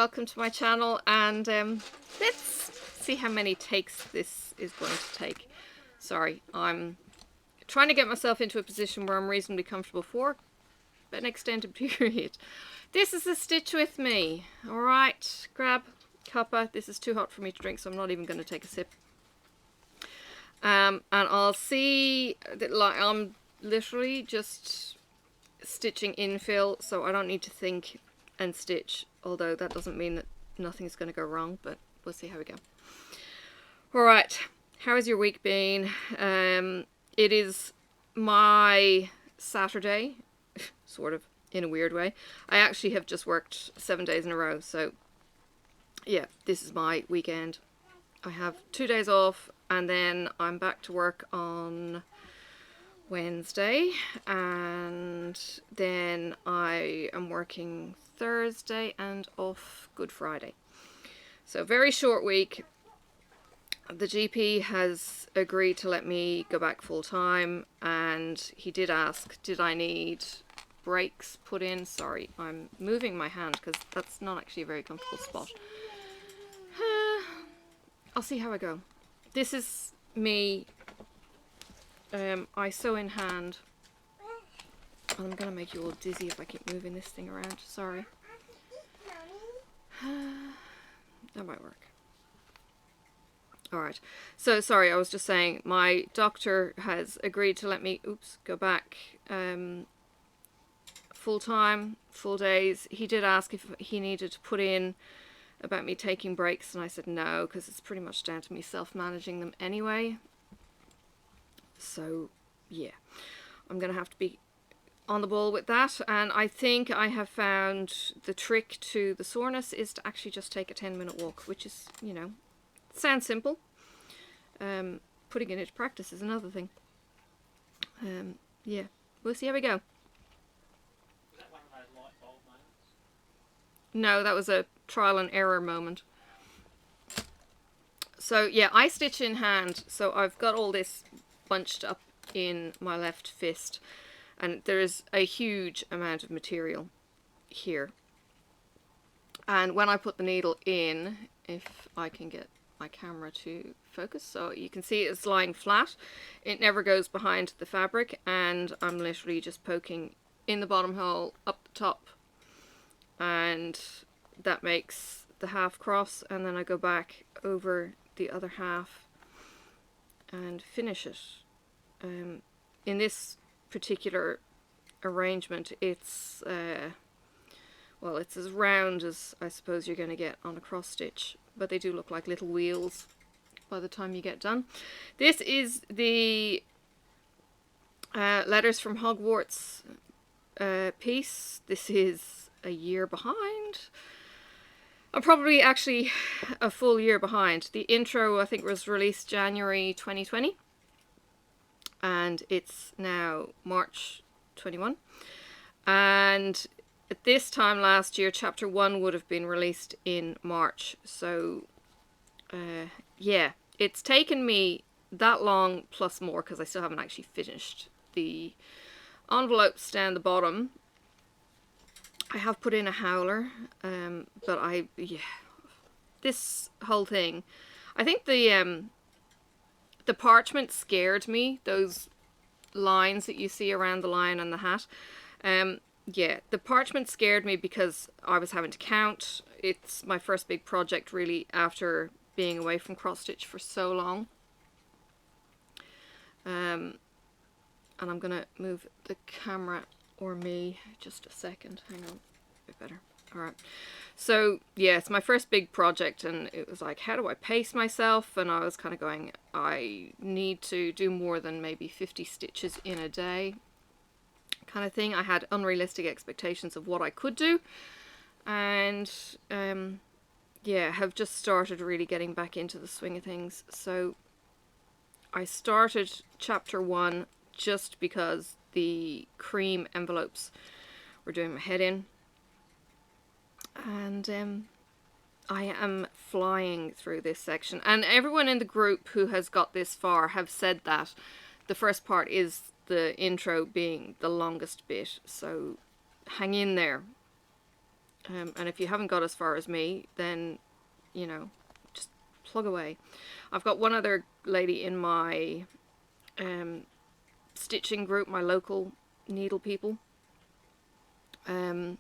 welcome to my channel, and let's see how many takes this is going to take. Sorry, I'm trying to get myself into a position where I'm reasonably comfortable for an extended period. This is a stitch with me. Alright, grab cuppa. This is too hot for me to drink, so I'm not even going to take a sip. And I'll see that, like, I'm literally just stitching infill, so I don't need to think and stitch, although that doesn't mean that nothing's going to go wrong, but we'll see how we go. Alright, how has your week been? It is my Saturday, sort of, in a weird way. I actually have just worked 7 days in a row, so yeah, this is my weekend. I have 2 days off, and then I'm back to work on Wednesday, and then I am working Thursday and off Good Friday. So very short week. The GP has agreed to let me go back full time, and he did ask, did I need breaks put in? Sorry, I'm moving my hand because that's not actually a very comfortable spot. I'll see how I go. This is me. I sew in hand. And I'm gonna make you all dizzy if I keep moving this thing around. Sorry. That might work. Alright. So, sorry, I was just saying, my doctor has agreed to let me, go back full time, full days. He did ask if he needed to put in about me taking breaks, and I said no, because it's pretty much down to me self-managing them anyway. So, yeah, I'm going to have to be on the ball with that, and I think I have found the trick to the soreness is to actually just take a 10-minute walk, which is, you know, sounds simple. Putting it into practice is another thing. Yeah, we'll see how we go. No, that was a trial and error moment. So yeah, I stitch in hand, so I've got all this bunched up in my left fist, and there is a huge amount of material here. And when I put the needle in, if I can get my camera to focus, so you can see it's lying flat, it never goes behind the fabric, and I'm literally just poking in the bottom hole up the top, and that makes the half cross, and then I go back over the other half and finish it. In this particular arrangement, it's well, it's as round as I suppose you're going to get on a cross stitch, but they do look like little wheels by the time you get done. This is the Letters from Hogwarts piece. This is a year behind. I'm probably actually a full year behind. The intro, I think, was released January 2020, and it's now March 21. And at this time last year, chapter 1 would have been released in March. So, yeah, it's taken me that long plus more, because I still haven't actually finished the envelopes down the bottom. I have put in a howler, but yeah, this whole thing, I think the parchment scared me, those lines that you see around the lion and the hat. Yeah, the parchment scared me because I was having to count. It's my first big project really after being away from cross stitch for so long. And I'm gonna move the camera, or me, just a second, hang on, a bit better. Alright, so yeah, it's my first big project, and it was like, how do I pace myself? And I was kind of going, I need to do more than maybe 50 stitches in a day kind of thing. I had unrealistic expectations of what I could do, and yeah, have just started really getting back into the swing of things. So I started chapter 1 just because the cream envelopes were doing my head in, and I am flying through this section, and everyone in the group who has got this far have said that the first part is the intro being the longest bit, so hang in there. And if you haven't got as far as me, then, you know, just plug away. I've got one other lady in my stitching group, my local needle people, Tassie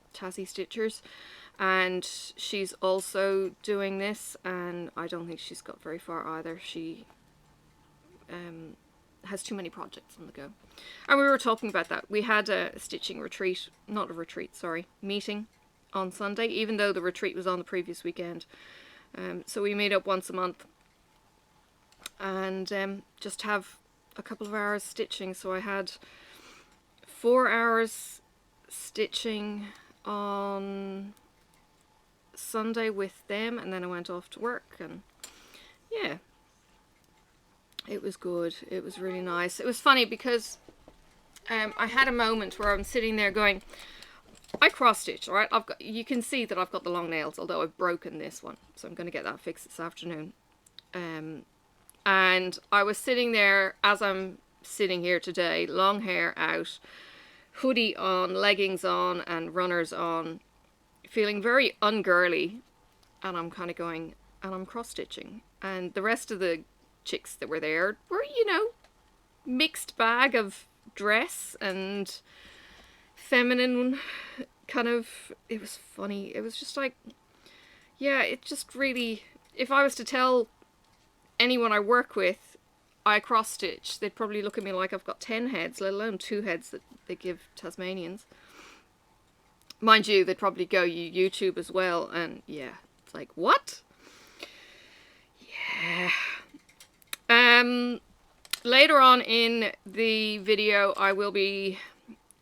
Stitchers, and she's also doing this, and I don't think she's got very far either. She has too many projects on the go. And we were talking about that. We had a stitching retreat, not a retreat, sorry, meeting on Sunday, even though the retreat was on the previous weekend. So we meet up once a month and just have a couple of hours stitching. So I had 4 hours stitching on Sunday with them, and then I went off to work, and yeah, it was good. It was really nice. It was funny because I had a moment where I'm sitting there going, I cross stitch, all right? You can see that I've got the long nails, although I've broken this one, so I'm going to get that fixed this afternoon. And I was sitting there as I'm sitting here today, long hair out, hoodie on, leggings on, and runners on, feeling very ungirly, and I'm kind of going, and I'm cross stitching, and the rest of the chicks that were there were, you know, mixed bag of dress and feminine kind of. It was funny. It was just like, yeah, it just really, if I was to tell anyone I work with I cross stitch, they'd probably look at me like I've got 10 heads, let alone 2 heads that they give Tasmanians. Mind you, they'd probably go, you YouTube as well, and yeah, it's like, what? Yeah. Later on in the video, I will be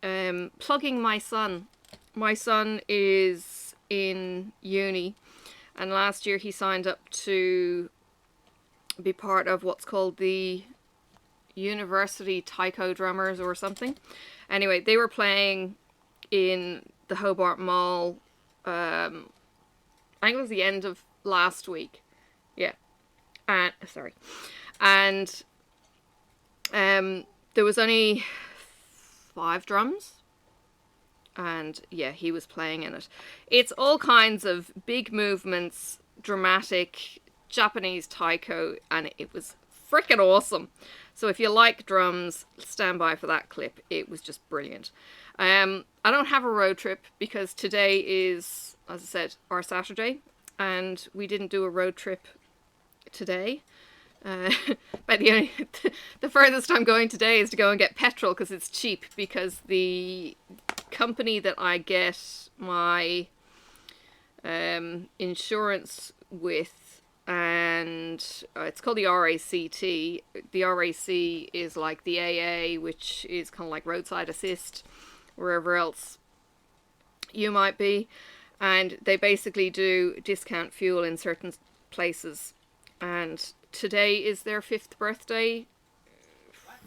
plugging my son. My son is in uni, and last year he signed up to be part of what's called the University Taiko Drummers or something. Anyway, they were playing in the Hobart Mall, I think it was the end of last week. Yeah. Sorry. And there was only 5 drums. And yeah, he was playing in it. It's all kinds of big movements, dramatic, Japanese taiko, and it was freaking awesome. So if you like drums, stand by for that clip. It was just brilliant. I don't have a road trip because today is, as I said, our Saturday, and we didn't do a road trip today. But the furthest I'm going today is to go and get petrol because it's cheap, because the company that I get my insurance with, and it's called the RACT. The RAC is like the AA, which is kind of like roadside assist, wherever else you might be, and they basically do discount fuel in certain places. And today is their 5th birthday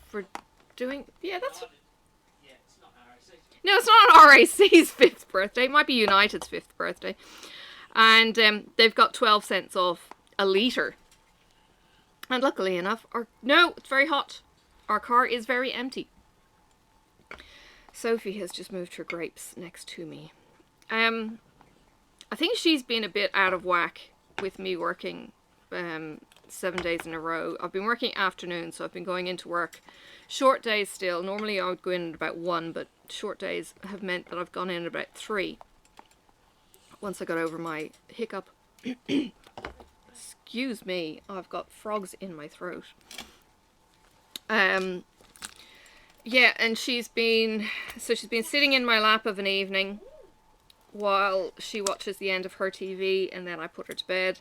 for doing, yeah, that's, no, it's not RAC's 5th birthday. It might be United's 5th birthday. And they've got 12 cents off a litre. And luckily enough, no, it's very hot. Our car is very empty. Sophie has just moved her grapes next to me. I think she's been a bit out of whack with me working 7 days in a row. I've been working afternoons, so I've been going into work short days still. Normally I would go in at about 1, but short days have meant that I've gone in at about 3 once I got over my hiccup. Excuse me, I've got frogs in my throat. Yeah, and she's been sitting in my lap of an evening while she watches the end of her TV, and then I put her to bed.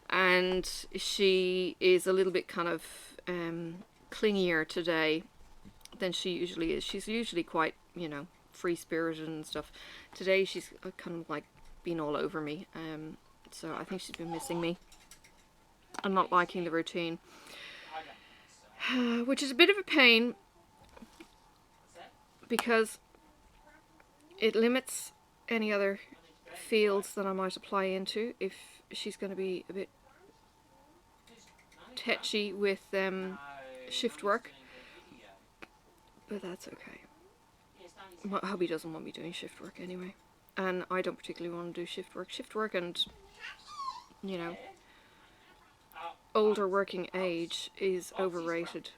And she is a little bit kind of clingier today than she usually is. She's usually quite, you know, free-spirited and stuff. Today she's kind of like been all over me. So I think she's been missing me and not liking the routine, which is a bit of a pain because it limits any other fields that I might apply into if she's going to be a bit tetchy with shift work, but that's okay. My hubby doesn't want me doing shift work anyway. and I don't particularly want to do shift work. Shift work and, you know, older working age is overrated.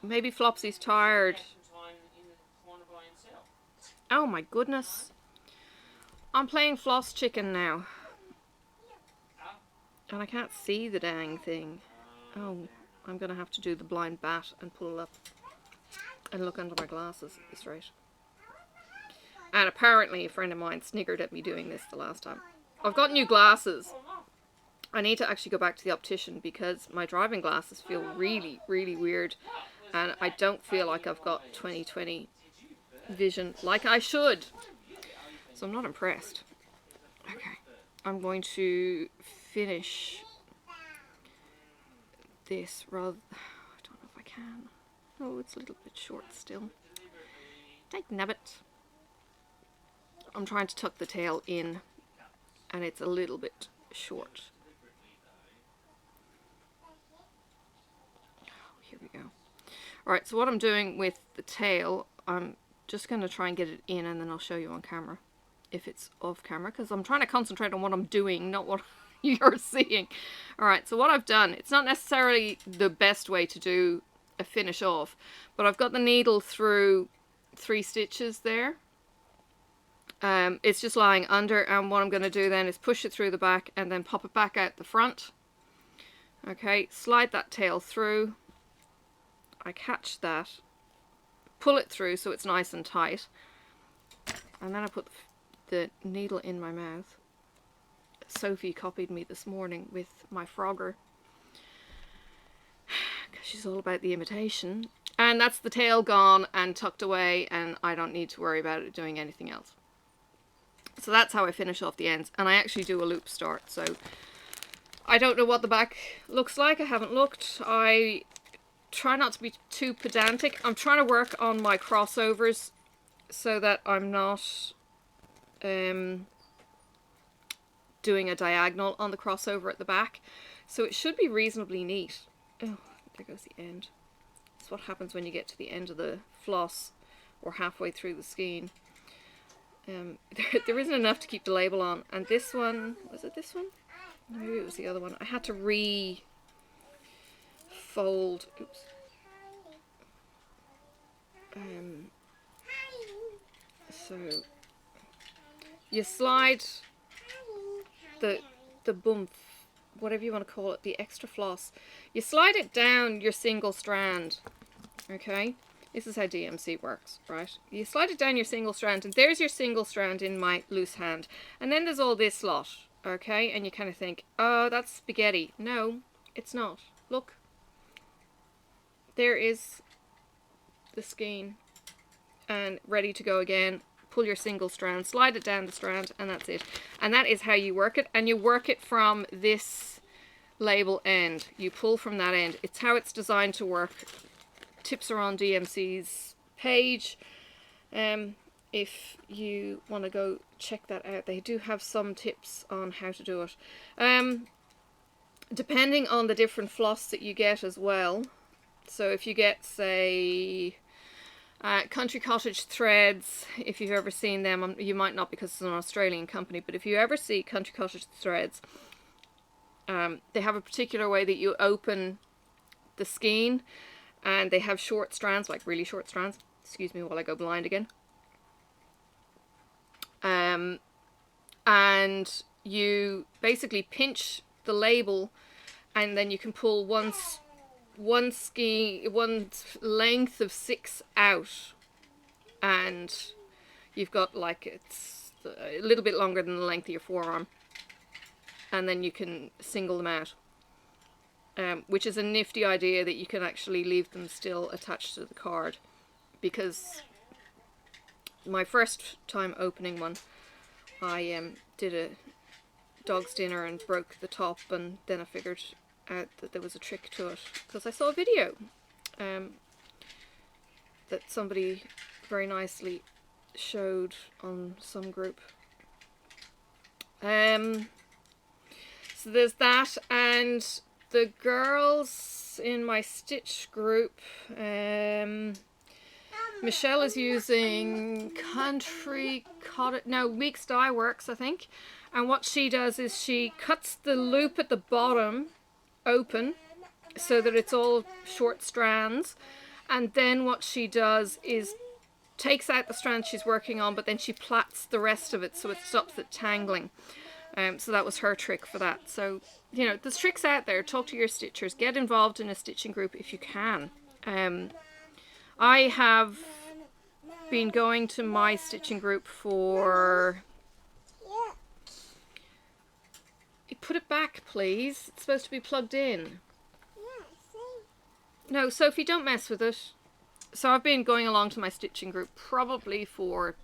Maybe Flopsy's tired. Oh my goodness. I'm playing Floss Chicken now. And I can't see the dang thing. Oh, I'm going to have to do the blind bat and pull up and look under my glasses at this rate. And apparently a friend of mine sniggered at me doing this the last time. I've got new glasses. I need to actually go back to the optician because my driving glasses feel really, really weird. And I don't feel like I've got 20/20 vision like I should. So I'm not impressed. Okay, I'm going to finish this rather... I don't know if I can. Oh, it's a little bit short still. Take nabbit. I'm trying to tuck the tail in and it's a little bit short. Here we go. Alright, so what I'm doing with the tail, I'm just going to try and get it in and then I'll show you on camera if it's off camera, because I'm trying to concentrate on what I'm doing, not what you're seeing. Alright, so what I've done, it's not necessarily the best way to do a finish off, but I've got the needle through 3 stitches there. It's just lying under, and what I'm going to do then is push it through the back and then pop it back out the front. Okay, slide that tail through. I catch that, pull it through so it's nice and tight, and then I put the needle in my mouth. Sophie copied me this morning with my Frogger because she's all about the imitation, and that's the tail gone and tucked away, and I don't need to worry about it doing anything else. So that's how I finish off the ends, and I actually do a loop start, so I don't know what the back looks like. I haven't looked. I try not to be too pedantic. I'm trying to work on my crossovers so that I'm not doing a diagonal on the crossover at the back. So it should be reasonably neat. Oh, there goes the end. That's what happens when you get to the end of the floss or halfway through the skein. There isn't enough to keep the label on. And this one, was it this one? Maybe it was the other one. I had to fold. Oops. So you slide the bump, whatever you want to call it, the extra floss. You slide it down your single strand. Okay, this is how DMC works, right? You slide it down your single strand, and there's your single strand in my loose hand, and then there's all this lot. Okay, and you kind of think, oh, that's spaghetti. No, it's not. Look. There is the skein, and ready to go again. Pull your single strand, slide it down the strand, and that's it. And that is how you work it, and you work it from this label end. You pull from that end. It's how it's designed to work. Tips are on DMC's page. If you want to go check that out, they do have some tips on how to do it. Depending on the different floss that you get as well. So if you get, say, Country Cottage threads, if you've ever seen them, you might not because it's an Australian company, but if you ever see Country Cottage threads, they have a particular way that you open the skein, and they have short strands, like really short strands. Excuse me while I go blind again. And you basically pinch the label, and then you can pull one length of 6 out, and you've got, like, it's a little bit longer than the length of your forearm, and then you can single them out, which is a nifty idea that you can actually leave them still attached to the card, because my first time opening one, I did a dog's dinner and broke the top, and then I figured out that there was a trick to it because I saw a video that somebody very nicely showed on some group. So there's that, and the girls in my Stitch group, Michelle is using Weeks Dye Works, I think. And what she does is she cuts the loop at the bottom open so that it's all short strands. And then what she does is takes out the strand she's working on, but then she plaits the rest of it so it stops it tangling. So that was her trick for that. So, you know, there's tricks out there. Talk to your stitchers. Get involved in a stitching group if you can. I have been going to my stitching group for... Put it back, please. It's supposed to be plugged in. No, Sophie, don't mess with it. So I've been going along to my stitching group probably for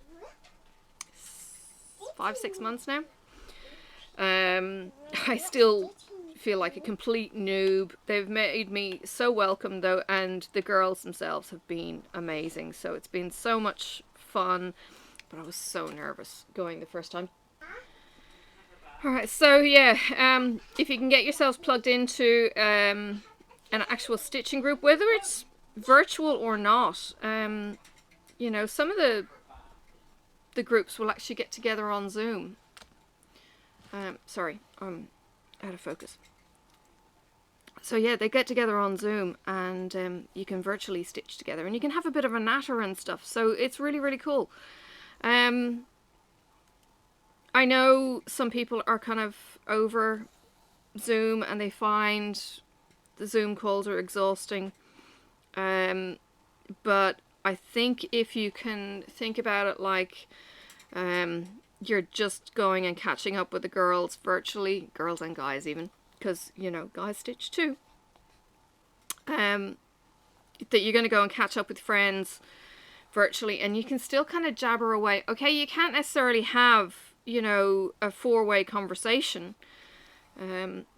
5-6 months now. I still feel like a complete noob. They've made me so welcome though, and the girls themselves have been amazing. So it's been so much fun, but I was so nervous going the first time. Alright, so yeah, if you can get yourselves plugged into an actual stitching group, whether it's virtual or not, you know, some of the groups will actually get together on Zoom. Sorry, I'm out of focus. So yeah, they get together on Zoom and you can virtually stitch together and you can have a bit of a natter and stuff. So it's really, really cool. I know some people are kind of over Zoom and they find the Zoom calls are exhausting. But I think if you can think about it like you're just going and catching up with the girls virtually, girls and guys even, because, you know, guys stitch too, that you're going to go and catch up with friends virtually and you can still kind of jabber away. Okay, you can't necessarily have, you know, a 4-way conversation.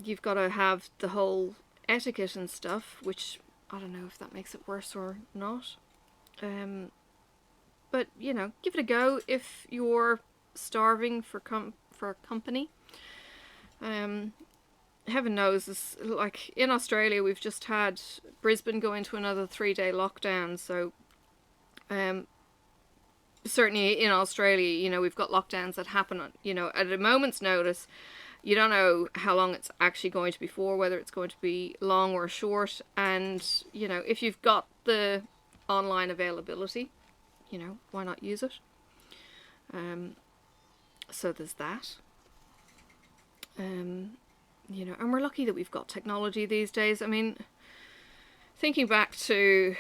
You've got to have the whole etiquette and stuff, which I don't know if that makes it worse or not. But, you know, give it a go if you're starving for company. Heaven knows, it's like in Australia we've just had Brisbane go into another 3-day lockdown, so certainly in Australia, you know, we've got lockdowns that happen, you know, at a moment's notice. You don't know how long it's actually going to be for, whether it's going to be long or short, and, you know, if you've got the online availability, you know, why not use it? So there's that. You know, and we're lucky that we've got technology these days. I mean, thinking back to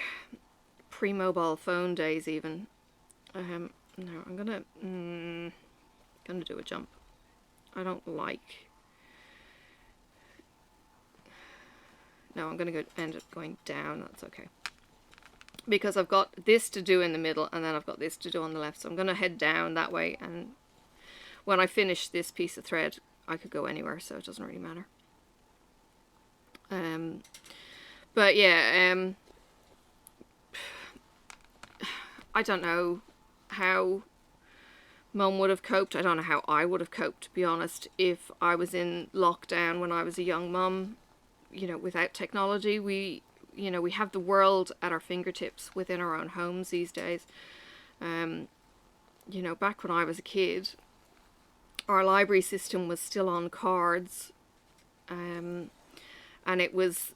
pre-mobile phone days even, no, I'm gonna do a jump. I don't like... No, I'm gonna end up going down. That's okay. Because I've got this to do in the middle and then I've got this to do on the left. So I'm gonna head down that way, and when I finish this piece of thread, I could go anywhere, so it doesn't really matter. But yeah, I don't know how Mum would have coped. I don't know how I would have coped, to be honest, if I was in lockdown when I was a young mum, you know, without technology. We have the world at our fingertips within our own homes these days. You know, back when I was a kid, our library system was still on cards, and it was,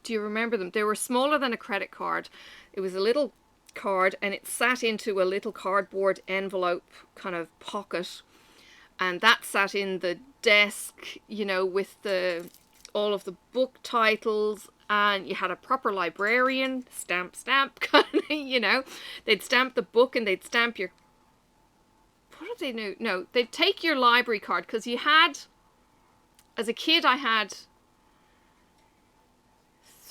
do you remember them? They were smaller than a credit card. It was a little card and it sat into a little cardboard envelope kind of pocket, and that sat in the desk, you know, with all of the book titles, and you had a proper librarian, stamp, kind of, you know, they'd stamp the book and they'd stamp your... What did they do? No, they'd take your library card, because you had, as a kid, I had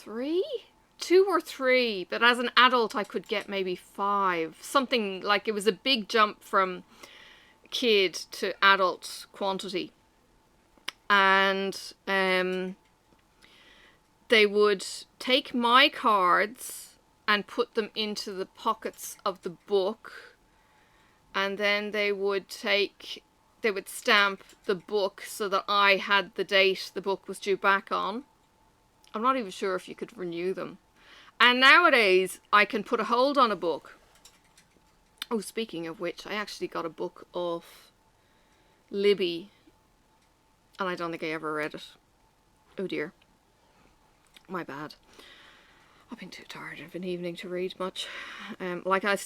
2 or 3, but as an adult I could get maybe 5. Something like, it was a big jump from kid to adult quantity. And they would take my cards and put them into the pockets of the book, and then they would stamp the book so that I had the date the book was due back on. I'm not even sure if you could renew them. And nowadays, I can put a hold on a book. Oh, speaking of which, I actually got a book off Libby, and I don't think I ever read it. Oh dear. My bad. I've been too tired of an evening to read much. Like, I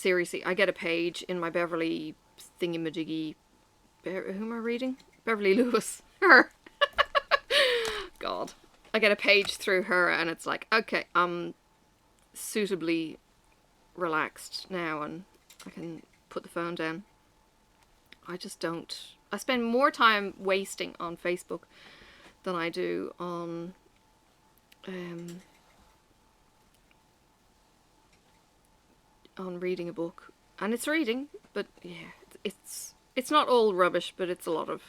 get a page in my Beverly thingamajiggy. Who am I reading? Beverly Lewis. Her. God. I get a page through her, and it's like, okay, I'm suitably relaxed now, and I can put the phone down. I just don't. I spend more time wasting on Facebook than I do on reading a book. And it's reading, but yeah, it's not all rubbish, but it's a lot of...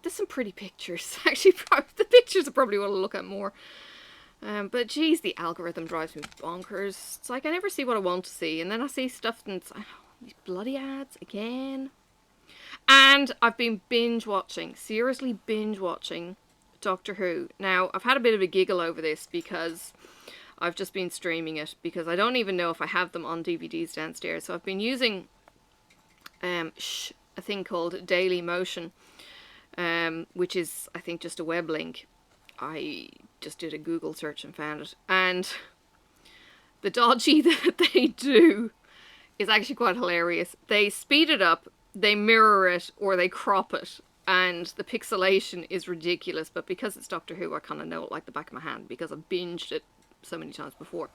There's some pretty pictures. Actually, the pictures are probably what I'll look at more. But geez, the algorithm drives me bonkers. It's like I never see what I want to see, and then I see stuff and it's like, oh, these bloody ads again. And I've been seriously binge watching Doctor Who. Now, I've had a bit of a giggle over this because I've just been streaming it, because I don't even know if I have them on DVDs downstairs. So I've been using a thing called Daily Motion, which is, I think, just a web link. I just did a Google search and found it. And the dodgy that they do is actually quite hilarious. They speed it up, they mirror it, or they crop it. And the pixelation is ridiculous. But because it's Doctor Who, I kind of know it like the back of my hand, because I've binged it so many times before.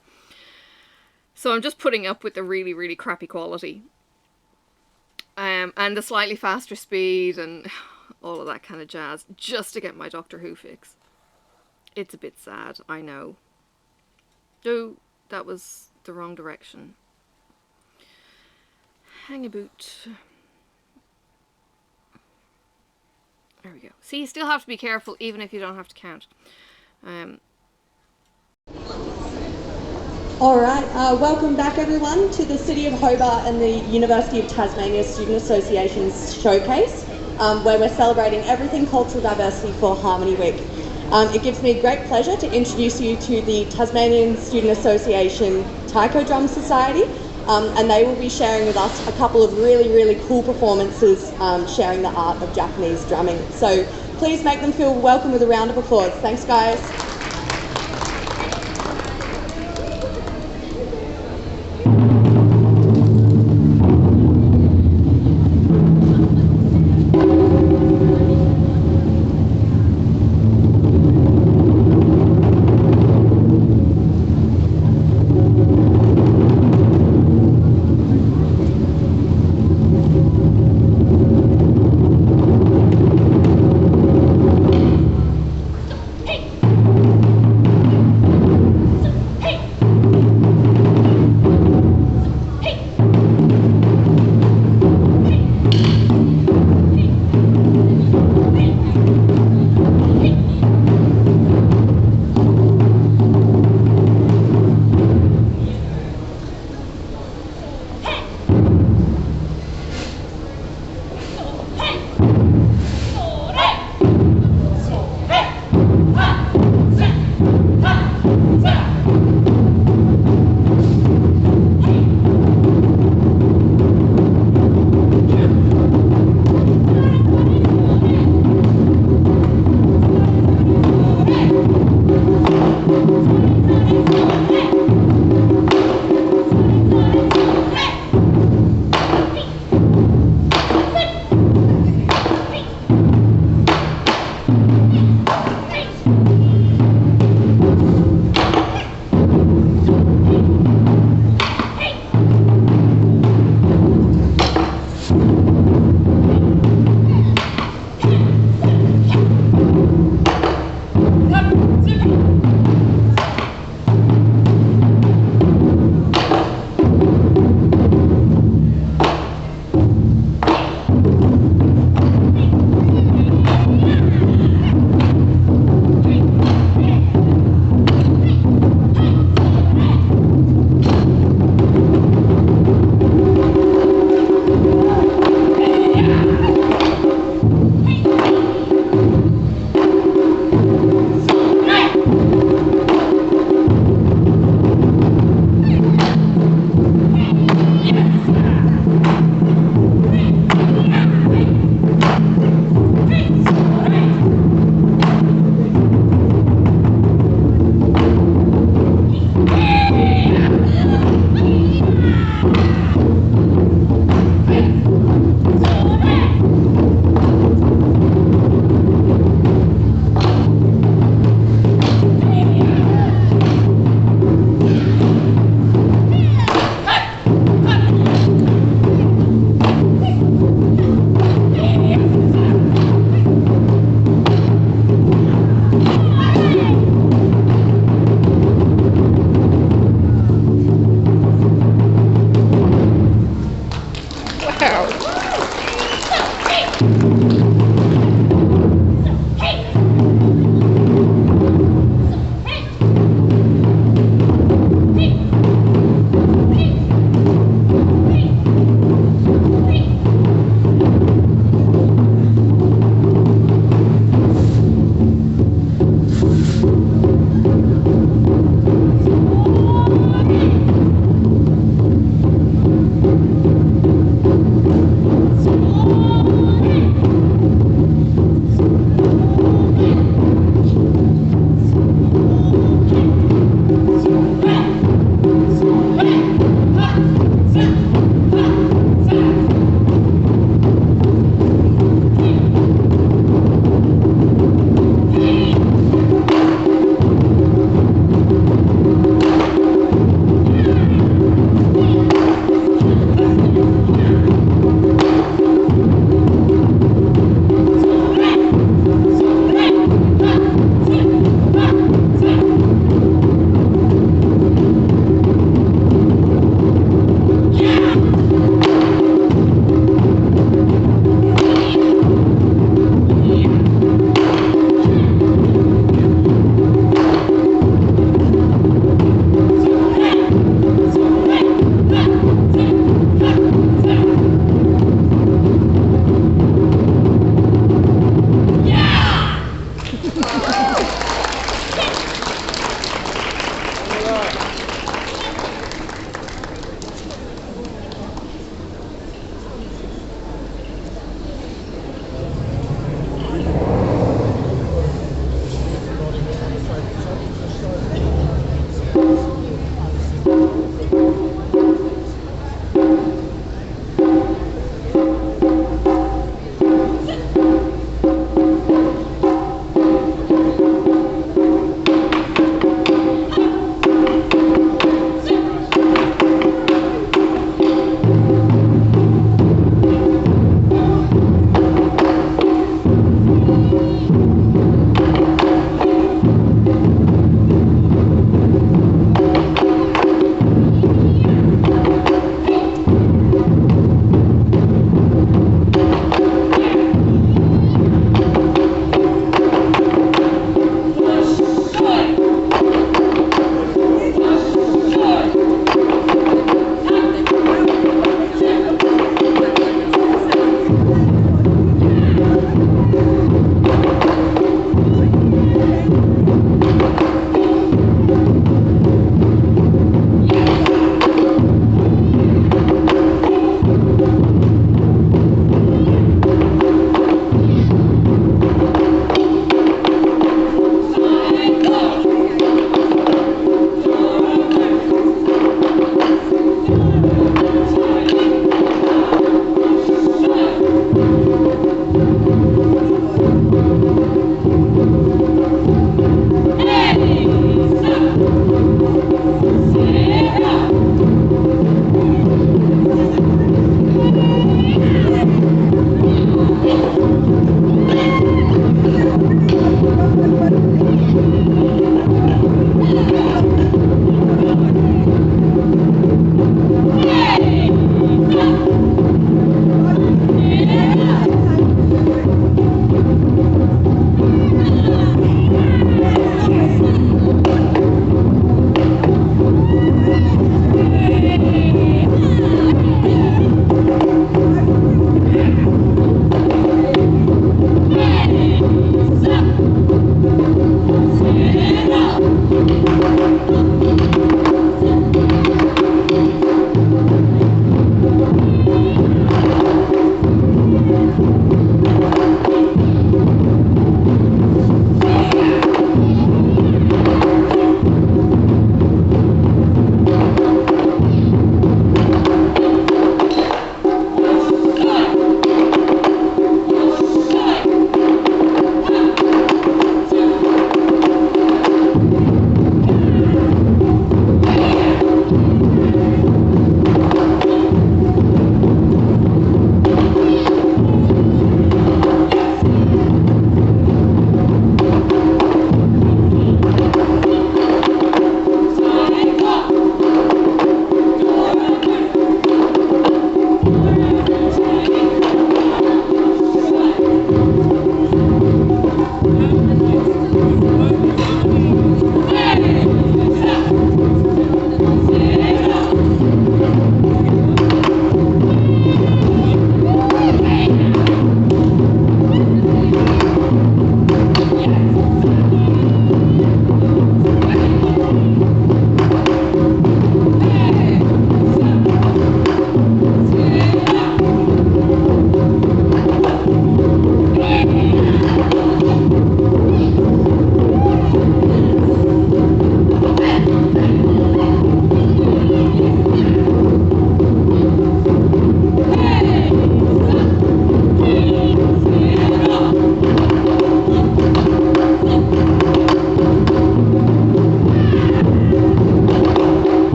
So I'm just putting up with the really, really crappy quality. And the slightly faster speed and all of that kind of jazz, just to get my Doctor Who fix. It's a bit sad, I know. Oh, that was the wrong direction. Hang a boot. There we go. See, you still have to be careful even if you don't have to count. Alright, welcome back everyone to the City of Hobart and the University of Tasmania Student Association's showcase, where we're celebrating everything cultural diversity for Harmony Week. It gives me great pleasure to introduce you to the Tasmanian Student Association Taiko Drums Society, and they will be sharing with us a couple of really, really cool performances sharing the art of Japanese drumming. So please make them feel welcome with a round of applause. Thanks, guys. Hey!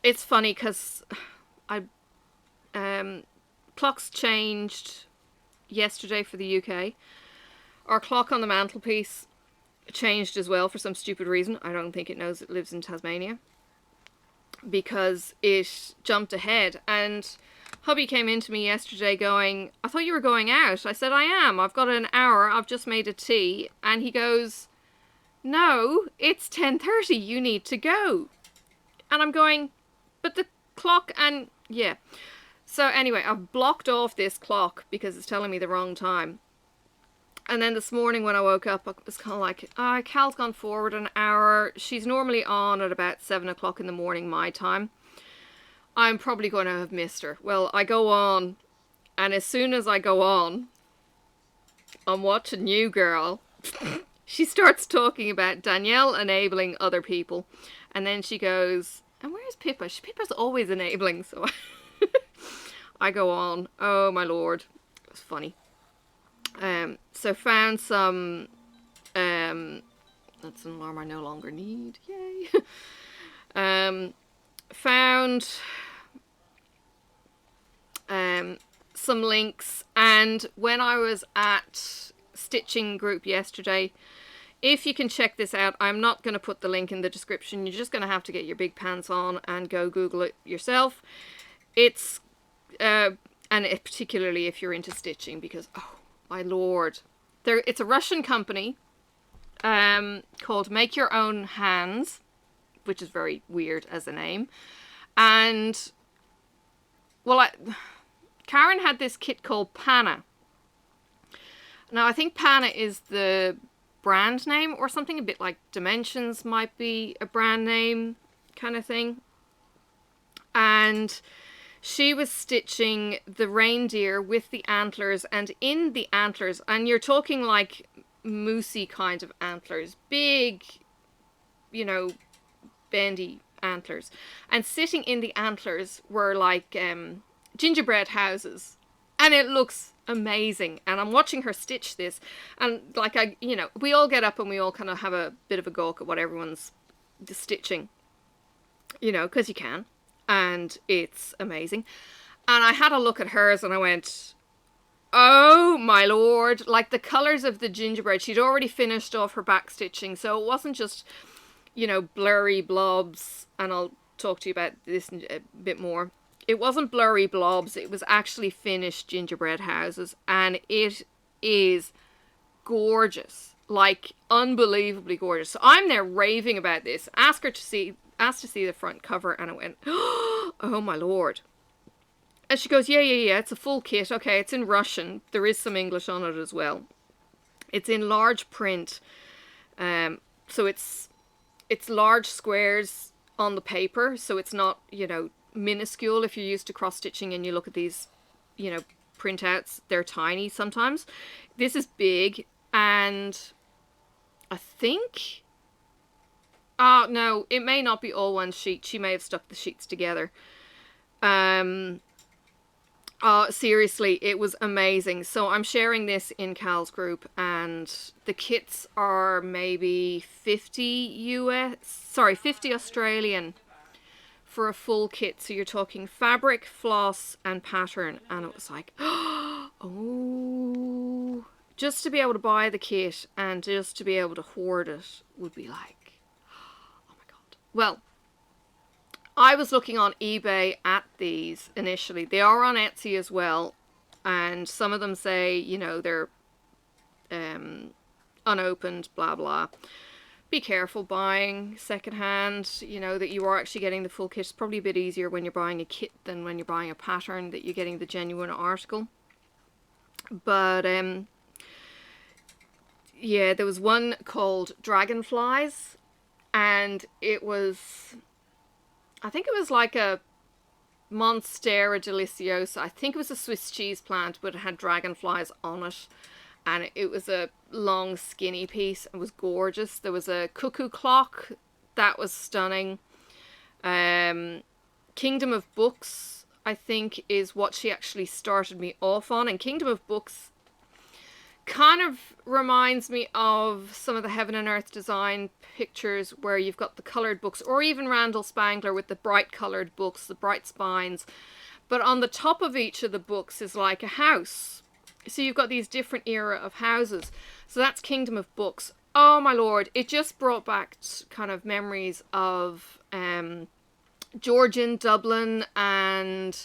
It's funny because clocks changed yesterday for the UK. Our clock on the mantelpiece changed as well for some stupid reason. I don't think it knows it lives in Tasmania, because it jumped ahead. And hubby came into me yesterday going, I thought you were going out. I said, I am. I've got an hour. I've just made a tea. And he goes, no, it's 10:30. You need to go. And I'm going, but the clock, and yeah. So anyway, I've blocked off this clock because it's telling me the wrong time. And then this morning when I woke up, I was kind of like, Cal's gone forward an hour. She's normally on at about 7 o'clock in the morning, my time. I'm probably going to have missed her. Well, I go on, and as soon as I go on, I'm watching New Girl. She starts talking about Danielle enabling other people. And then she goes, and where's Pippa? Pippa's always enabling, so I go on. Oh my lord. It was funny. So found some, that's an alarm I no longer need. Yay. Found some links, and when I was at stitching group yesterday, if you can check this out, I'm not going to put the link in the description. You're just going to have to get your big pants on and go Google it yourself. It's, and particularly if you're into stitching, because, oh my lord. It's a Russian company called Make Your Own Hands, which is very weird as a name. And, well, Karen had this kit called Pana. Now, I think Pana is the brand name or something, a bit like Dimensions might be a brand name kind of thing. And she was stitching the reindeer with the antlers, and in the antlers, and you're talking like moosey kind of antlers, big, you know, bendy antlers, and sitting in the antlers were like gingerbread houses, and it looks amazing. And I'm watching her stitch this, and like, you know, we all get up and we all kind of have a bit of a gawk at what everyone's stitching, you know, because you can, and it's amazing. And I had a look at hers and I went, oh my lord, like the colors of the gingerbread. She'd already finished off her back stitching, so it wasn't just, you know, blurry blobs, and I'll talk to you about this a bit more. It wasn't blurry blobs, it was actually finished gingerbread houses, and it is gorgeous, like unbelievably gorgeous. So I'm there raving about this, asked to see the front cover, and I went, oh my lord. And she goes, yeah, it's a full kit. Okay, it's in Russian. There is some English on it as well. It's in large print. So it's large squares on the paper. So it's not, you know, minuscule. If you're used to cross-stitching and you look at these, you know, printouts, they're tiny sometimes. This is big, and I think... oh, no, it may not be all one sheet. She may have stuck the sheets together. Seriously, it was amazing. So I'm sharing this in Cal's group, and the kits are maybe 50 Australian for a full kit. So you're talking fabric, floss, and pattern. And it was like, oh, just to be able to buy the kit and just to be able to hoard it would be like, oh my God. Well, I was looking on eBay at these initially. They are on Etsy as well, and some of them say, you know, they're unopened, blah blah. Be careful buying secondhand, you know, that you are actually getting the full kit. It's probably a bit easier when you're buying a kit than when you're buying a pattern, that you're getting the genuine article. But yeah, there was one called Dragonflies, and it was, I think it was like a Monstera deliciosa. I think it was a Swiss cheese plant, but it had dragonflies on it. And it was a long, skinny piece. It was gorgeous. There was a cuckoo clock. That was stunning. Kingdom of Books I think, is what she actually started me off on. And Kingdom of Books kind of reminds me of some of the Heaven and Earth design pictures where you've got the coloured books, or even Randall Spangler with the bright coloured books, the bright spines. But on the top of each of the books is like a house. So you've got these different era of houses. So that's Kingdom of Books. Oh my lord, it just brought back kind of memories of Georgian Dublin and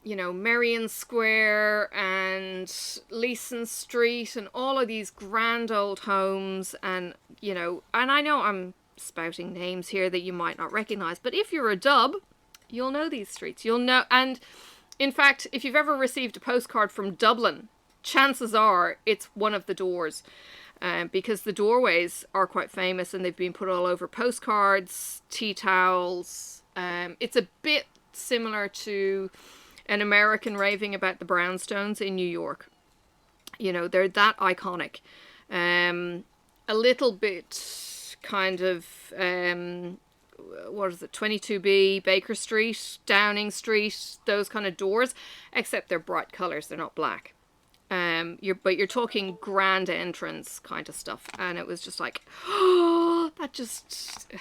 you know, Merrion Square and Leeson Street and all of these grand old homes. And, you know, and I know I'm spouting names here that you might not recognize, but if you're a dub, you'll know these streets. You'll know. And in fact, if you've ever received a postcard from Dublin, chances are it's one of the doors, because the doorways are quite famous and they've been put all over postcards, tea towels. It's a bit similar to an American raving about the brownstones in New York. You know, they're that iconic. A little bit kind of, what is it, 22B, Baker Street, Downing Street, those kind of doors, except they're bright colours, they're not black. But you're talking grand entrance kind of stuff. And it was just like, oh, that just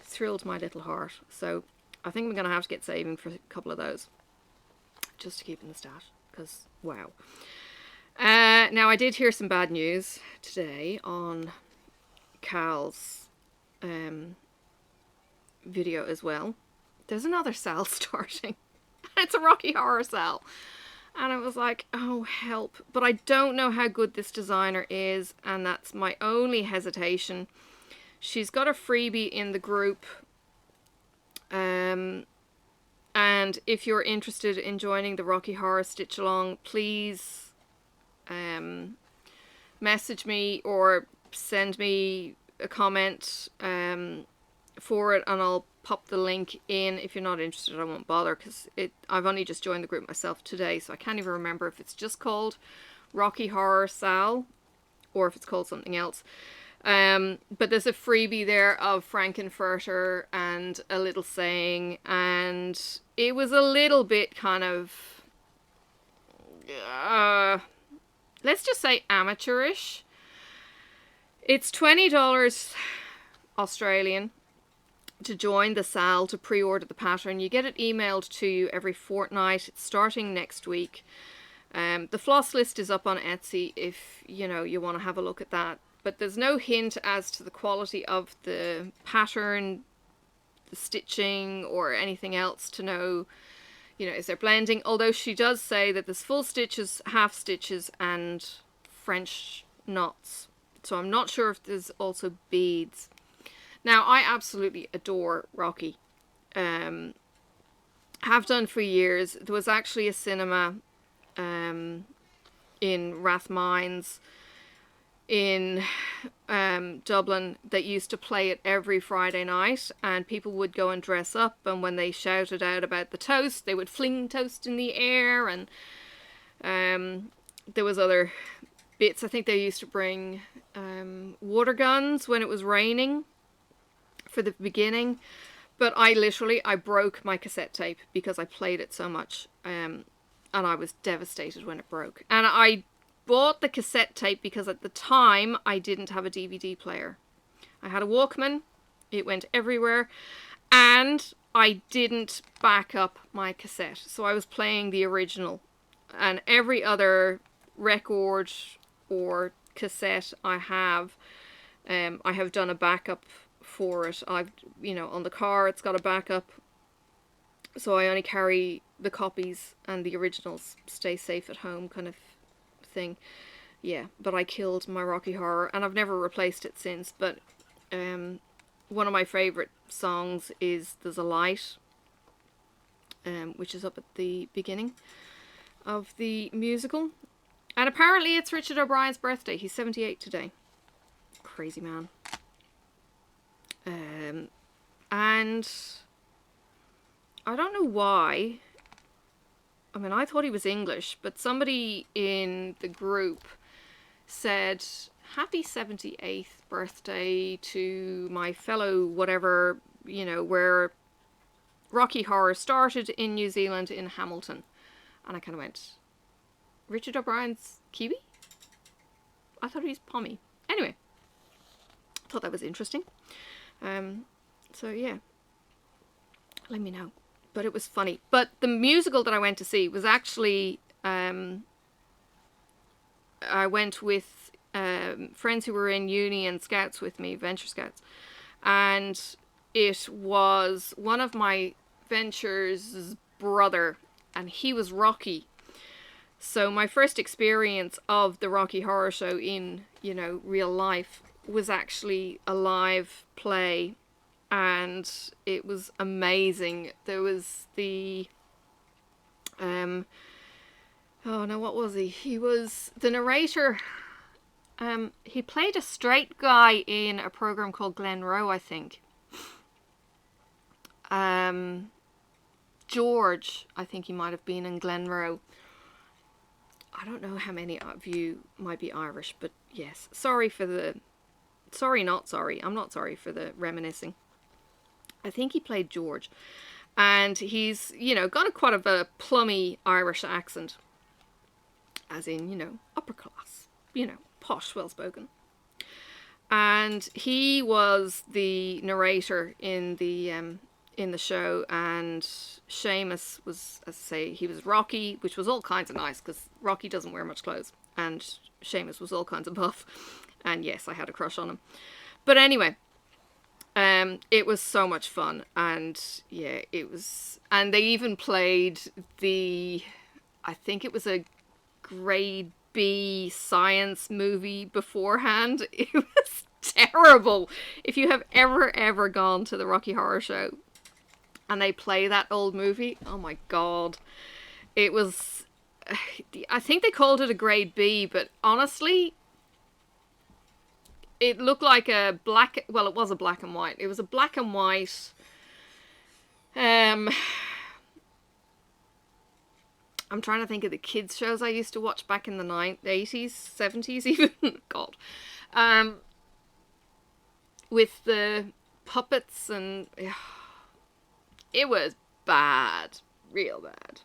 thrilled my little heart. So I think I'm going to have to get saving for a couple of those, just to keep in the stat, because wow. Now I did hear some bad news today on Cal's video as well. There's another cell starting. It's a Rocky Horror cell. And I was like, oh help. But I don't know how good this designer is, and that's my only hesitation. She's got a freebie in the group. And if you're interested in joining the Rocky Horror Stitch Along, please message me or send me a comment for it, and I'll pop the link in. If you're not interested, I won't bother, because I've only just joined the group myself today, so I can't even remember if it's just called Rocky Horror Sal or if it's called something else. But there's a freebie there of Frankenfurter and a little saying, and it was a little bit kind of, let's just say amateurish. It's $20 Australian to join the SAL, to pre-order the pattern. You get it emailed to you every fortnight. It's starting next week. The floss list is up on Etsy if you know you want to have a look at that. But there's no hint as to the quality of the pattern, the stitching, or anything else to know, you know, is there blending? Although she does say that there's full stitches, half stitches, and French knots. So I'm not sure if there's also beads. Now, I absolutely adore Rocky. Have done for years. There was actually a cinema in Rathmines in Dublin that used to play it every Friday night, and people would go and dress up, and when they shouted out about the toast, they would fling toast in the air. And there was other bits. I think they used to bring water guns when it was raining for the beginning. But I broke my cassette tape because I played it so much, and I was devastated when it broke. And I bought the cassette tape because at the time I didn't have a DVD player. I had a Walkman, it went everywhere, and I didn't back up my cassette. So I was playing the original, and every other record or cassette I have done a backup for it. I've, you know, on the car it's got a backup, so I only carry the copies, and the originals stay safe at home kind of thing. Yeah, but I killed my Rocky Horror, and I've never replaced it since. But one of my favourite songs is There's a Light, which is up at the beginning of the musical. And apparently it's Richard O'Brien's birthday. He's 78 today. Crazy man. And I don't know why. I mean, I thought he was English, but somebody in the group said, happy 78th birthday to my fellow whatever, you know, where Rocky Horror started in New Zealand in Hamilton. And I kind of went, Richard O'Brien's Kiwi? I thought he was Pommy. Anyway, I thought that was interesting. So yeah, let me know. But it was funny. But the musical that I went to see was actually, I went with friends who were in uni and scouts with me, venture scouts. And it was one of my venture's brother, and he was Rocky. So my first experience of the Rocky Horror Show in, you know, real life was actually a live play, and it was amazing. There was the oh no, what was he? He was the narrator. He played a straight guy in a program called Glenroe, I think. George, I think he might have been in Glenroe. I don't know how many of you might be Irish, but yes. Sorry, not sorry. I'm not sorry for the reminiscing. I think he played George. And he's, you know, got quite a plummy Irish accent. As in, you know, upper class. You know, posh, well-spoken. And he was the narrator in the show, and Seamus was, as I say, he was Rocky, which was all kinds of nice, because Rocky doesn't wear much clothes, and Seamus was all kinds of buff, and yes, I had a crush on him. But anyway, it was so much fun, and yeah, it was, and they even played I think it was a grade B science movie beforehand. It was terrible. If you have ever gone to the Rocky Horror Show and they play that old movie, oh my god, it was, I think they called it a grade B, but honestly, it looked like a black, well, it was a black and white. It was a black and white, I'm trying to think of the kids shows I used to watch back in the 80s, 70s even, god, with the puppets, and it was bad, real bad.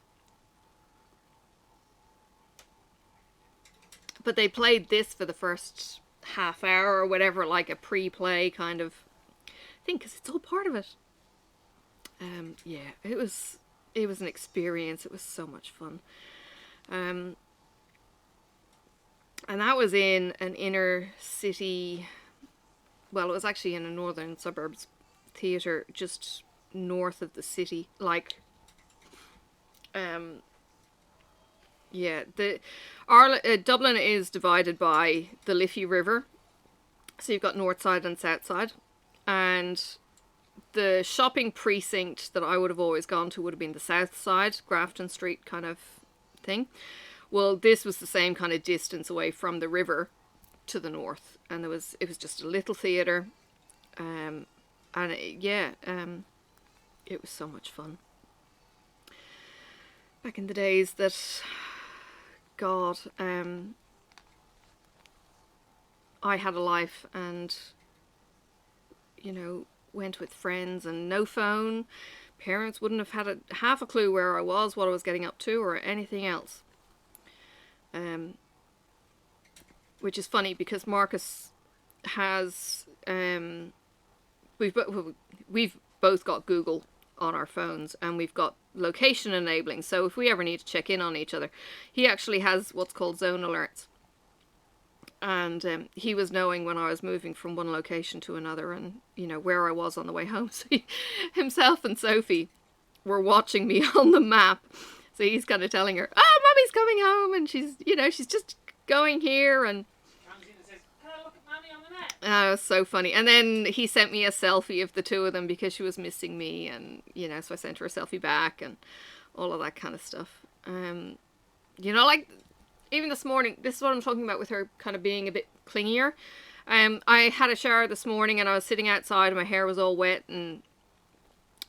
But they played this for the first half hour or whatever, like a pre-play kind of thing, because it's all part of it. Yeah, it was an experience. It was so much fun. And that was in an inner city, well, it was actually in a northern suburbs theatre just north of the city, like, yeah, Dublin is divided by the Liffey River, so you've got north side and south side, and the shopping precinct that I would have always gone to would have been the south side, Grafton Street kind of thing. Well, this was the same kind of distance away from the river to the north, and it was just a little theatre, and it was so much fun. Back in the days that, God, I had a life, and, you know, went with friends, and no phone. Parents wouldn't have had half a clue where I was, what I was getting up to, or anything else. Which is funny, because Marcus has, we've both got Google on our phones, and we've got location enabling, so if we ever need to check in on each other, he actually has what's called zone alerts, and he was knowing when I was moving from one location to another, and, you know, where I was on the way home. So himself and Sophie were watching me on the map, so he's kind of telling her, oh, Mummy's coming home, and she's, you know, she's just going here, and it was so funny. And then he sent me a selfie of the two of them because she was missing me, and, you know, so I sent her a selfie back and all of that kind of stuff. You know, like, even this morning, this is what I'm talking about with her kind of being a bit clingier. I had a shower this morning, and I was sitting outside, and my hair was all wet, and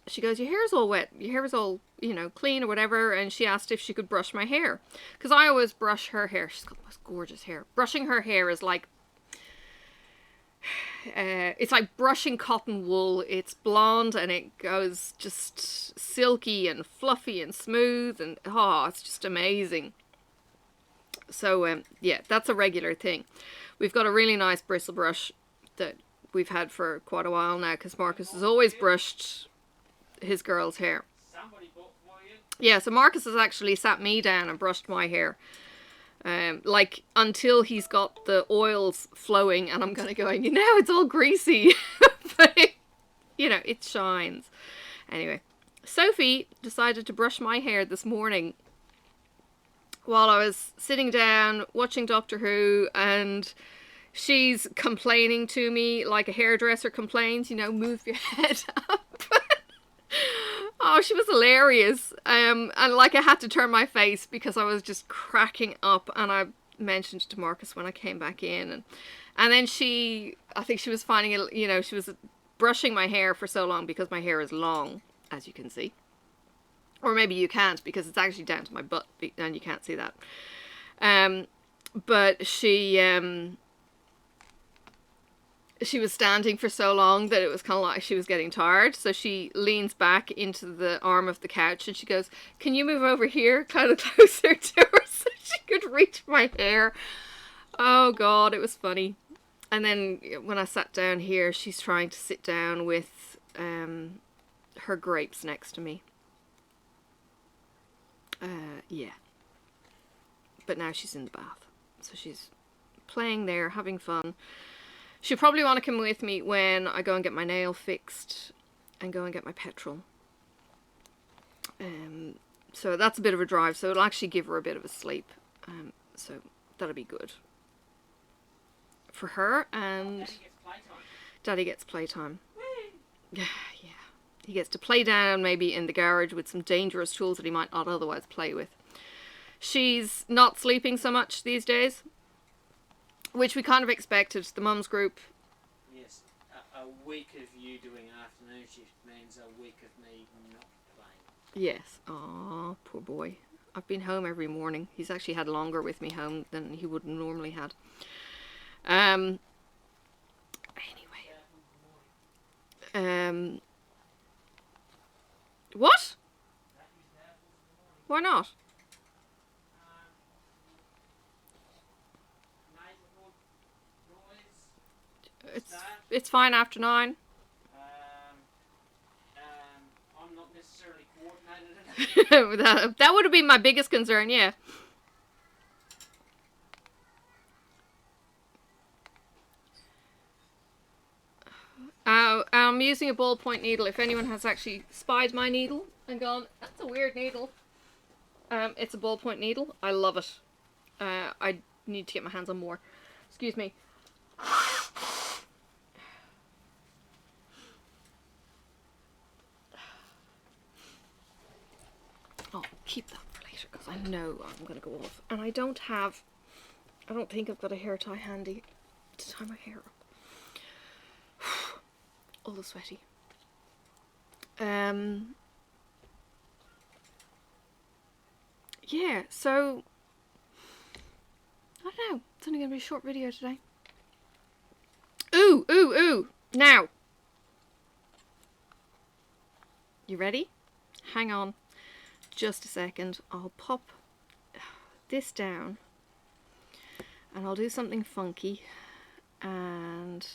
she goes, your hair's all wet, your hair is all, you know, clean or whatever, and she asked if she could brush my hair, because I always brush her hair. She's got the most gorgeous hair. Brushing her hair is like, it's like brushing cotton wool. It's blonde and it goes just silky and fluffy and smooth, and oh, it's just amazing. So yeah, that's a regular thing. We've got a really nice bristle brush that we've had for quite a while now, because Marcus has always brushed his girl's hair. Yeah, so Marcus has actually sat me down and brushed my hair. Like, until he's got the oils flowing, and I'm kind of going, you know, it's all greasy. But, you know, it shines. Anyway, Sophie decided to brush my hair this morning while I was sitting down watching Doctor Who, and she's complaining to me like a hairdresser complains, you know, move your head up. Oh, she was hilarious. And like, I had to turn my face because I was just cracking up, and I mentioned to Marcus when I came back in, and then I think she was finding it, you know, she was brushing my hair for so long because my hair is long, as you can see. Or maybe you can't, because it's actually down to my butt and you can't see that. But she was standing for so long that it was kind of like she was getting tired. So she leans back into the arm of the couch and she goes, can you move over here kind of closer to her so she could reach my hair? Oh God, it was funny. And then when I sat down here, she's trying to sit down with her grapes next to me. Yeah. But now she's in the bath. So she's playing there, having fun. She'll probably want to come with me when I go and get my nail fixed and go and get my petrol. So that's a bit of a drive, so it'll actually give her a bit of a sleep. So that'll be good for her, and Daddy gets playtime. Yeah. He gets to play down maybe in the garage with some dangerous tools that he might not otherwise play with. She's not sleeping so much these days, which we kind of expected. The mums group. Yes, a week of you doing afternoon shift means a week of me not playing. Yes. Aw, poor boy. I've been home every morning. He's actually had longer with me home than he would normally had. Anyway. What? Why not? It's fine after 9. I'm not necessarily coordinated. That would have been my biggest concern, yeah. I'm using a ballpoint needle. If anyone has actually spied my needle and gone, that's a weird needle. It's a ballpoint needle. I love it. I need to get my hands on more. Excuse me. I'll keep that for later because I know I'm going to go off. And I don't think I've got a hair tie handy to tie my hair up. All the sweaty. Yeah, so I don't know. It's only going to be a short video today. Ooh. Now. You ready? Hang on. Just a second. I'll pop this down. And I'll do something funky. And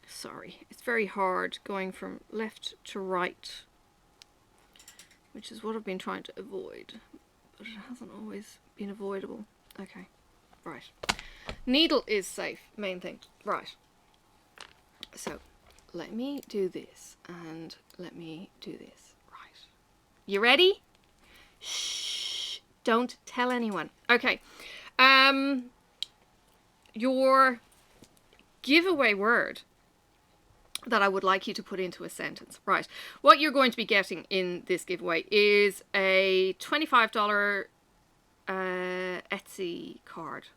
sorry, it's very hard going from left to right, which is what I've been trying to avoid, but it hasn't always been avoidable. Okay, right. Needle is safe, main thing. Right. So, let me do this, and let me do this. Right. You ready? Shh. Don't tell anyone. Okay. Your giveaway word that I would like you to put into a sentence. Right. What you're going to be getting in this giveaway is a $25 Etsy card.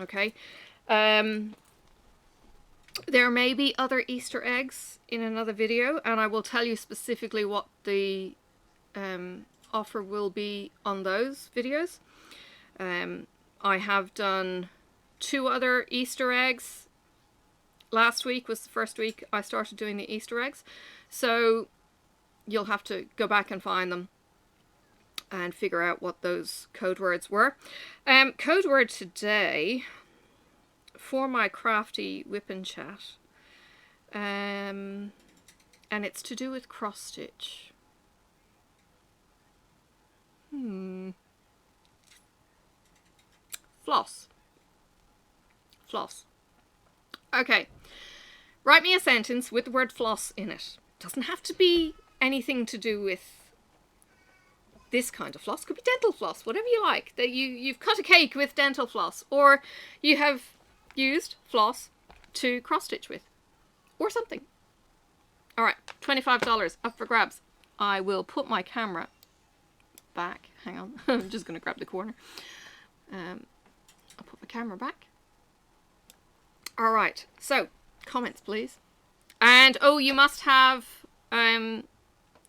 Okay. There may be other Easter eggs in another video, and I will tell you specifically what the offer will be on those videos. I have done 2 other Easter eggs. Last week was the first week I started doing the Easter eggs. So you'll have to go back and find them and figure out what those code words were. Code word today for my crafty WiPnChat. And it's to do with cross stitch. Floss. Floss. Okay. Write me a sentence with the word floss in it. Doesn't have to be anything to do with this kind of floss. Could be dental floss, whatever you like. That you've cut a cake with dental floss, or you have used floss to cross stitch with, or something. All right, $25 up for grabs. I will put my camera back. Hang on, I'm just going to grab the corner. I'll put my camera back. All right, so comments, please. And oh, you must have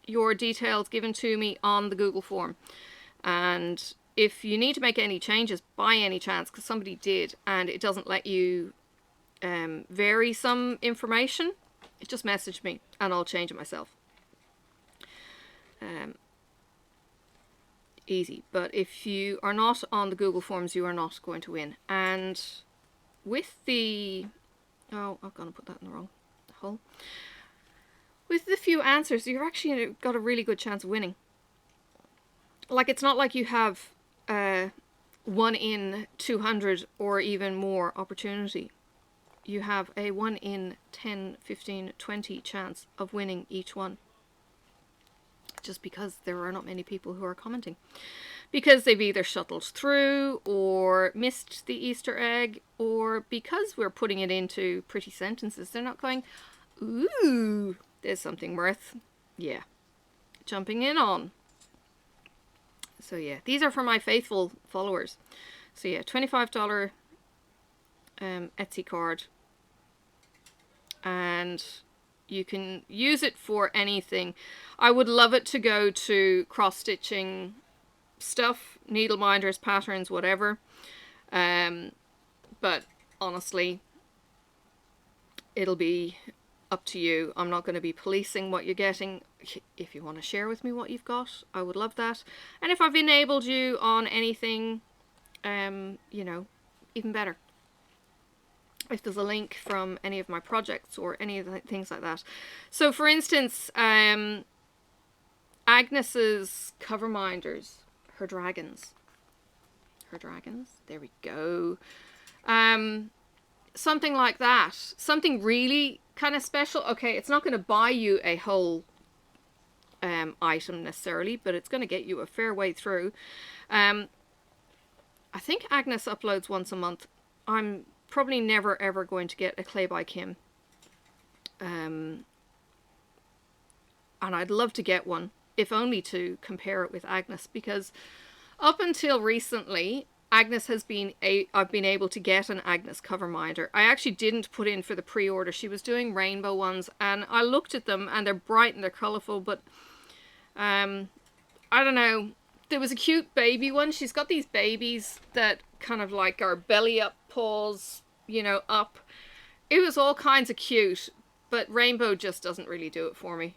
your details given to me on the Google form. And if you need to make any changes by any chance, because somebody did and it doesn't let you vary some information, just message me and I'll change it myself. Easy. But if you are not on the Google forms, you are not going to win. And with the... oh, I'm going to put that in the wrong hole. With the few answers, you've actually got a really good chance of winning. Like, it's not like you have 1 in 200 or even more opportunity. You have a 1 in 10, 15, 20 chance of winning each one. Just because there are not many people who are commenting. Because they've either shuttled through or missed the Easter egg, or because we're putting it into pretty sentences, they're not going, ooh, there's something worth, yeah, jumping in on. So yeah, these are for my faithful followers. So yeah, $25 Etsy card. And you can use it for anything. I would love it to go to cross-stitching stuff, needle minders, patterns, whatever. But honestly, it'll be up to you. I'm not going to be policing what you're getting. If you want to share with me what you've got, I would love that. And if I've enabled you on anything, you know, even better. If there's a link from any of my projects or any of the things like that. So for instance, Agnes's cover minders, her dragons, there we go. Something like that, something really kind of special. Okay, it's not going to buy you a whole item necessarily, but it's going to get you a fair way through. I think Agnes uploads once a month. I'm probably never ever going to get a clay by Kim, and I'd love to get one, if only to compare it with Agnes, because up until recently Agnes has been I've been able to get an Agnes cover minder. I actually didn't put in for the pre-order. She was doing rainbow ones and I looked at them and they're bright and they're colourful, but I don't know, there was a cute baby one. She's got these babies that kind of like are belly up, paws, you know, up. It was all kinds of cute, but rainbow just doesn't really do it for me.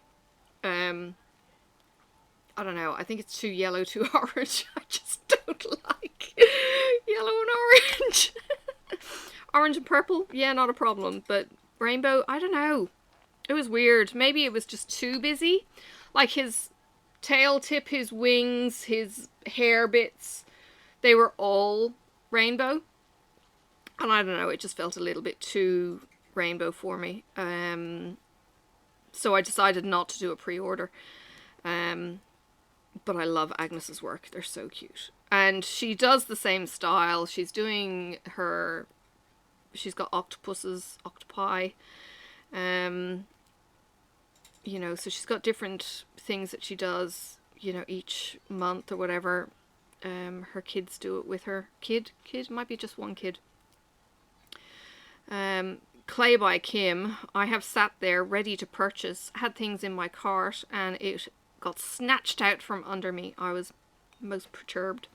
I don't know, I think it's too yellow, too orange. I just don't like yellow and orange. Orange and purple, yeah, not a problem, but rainbow, I don't know. It was weird. Maybe it was just too busy. Like his tail tip, his wings, his hair bits, they were all rainbow. And I don't know, it just felt a little bit too rainbow for me. So I decided not to do a pre-order. But I love Agnes's work. They're so cute. And she does the same style. She's doing her... she's got octopuses, octopi. You know, so she's got different things that she does, you know, each month or whatever. Her kids do it with her. Kid? Might be just one kid. Clay by Kim. I have sat there ready to purchase. Had things in my cart and it got snatched out from under me. I was most perturbed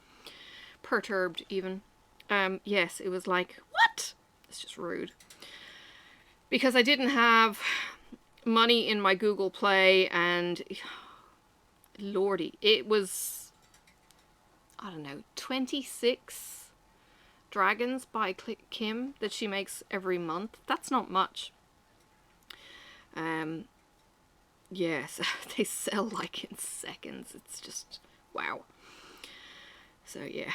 even. yes, it was like, what? It's just rude. Because I didn't have money in my Google Play, and lordy, it was, I don't know, 26 dragons by Kim that she makes every month. That's not much. Yes, they sell like in seconds. It's just wow. So yeah.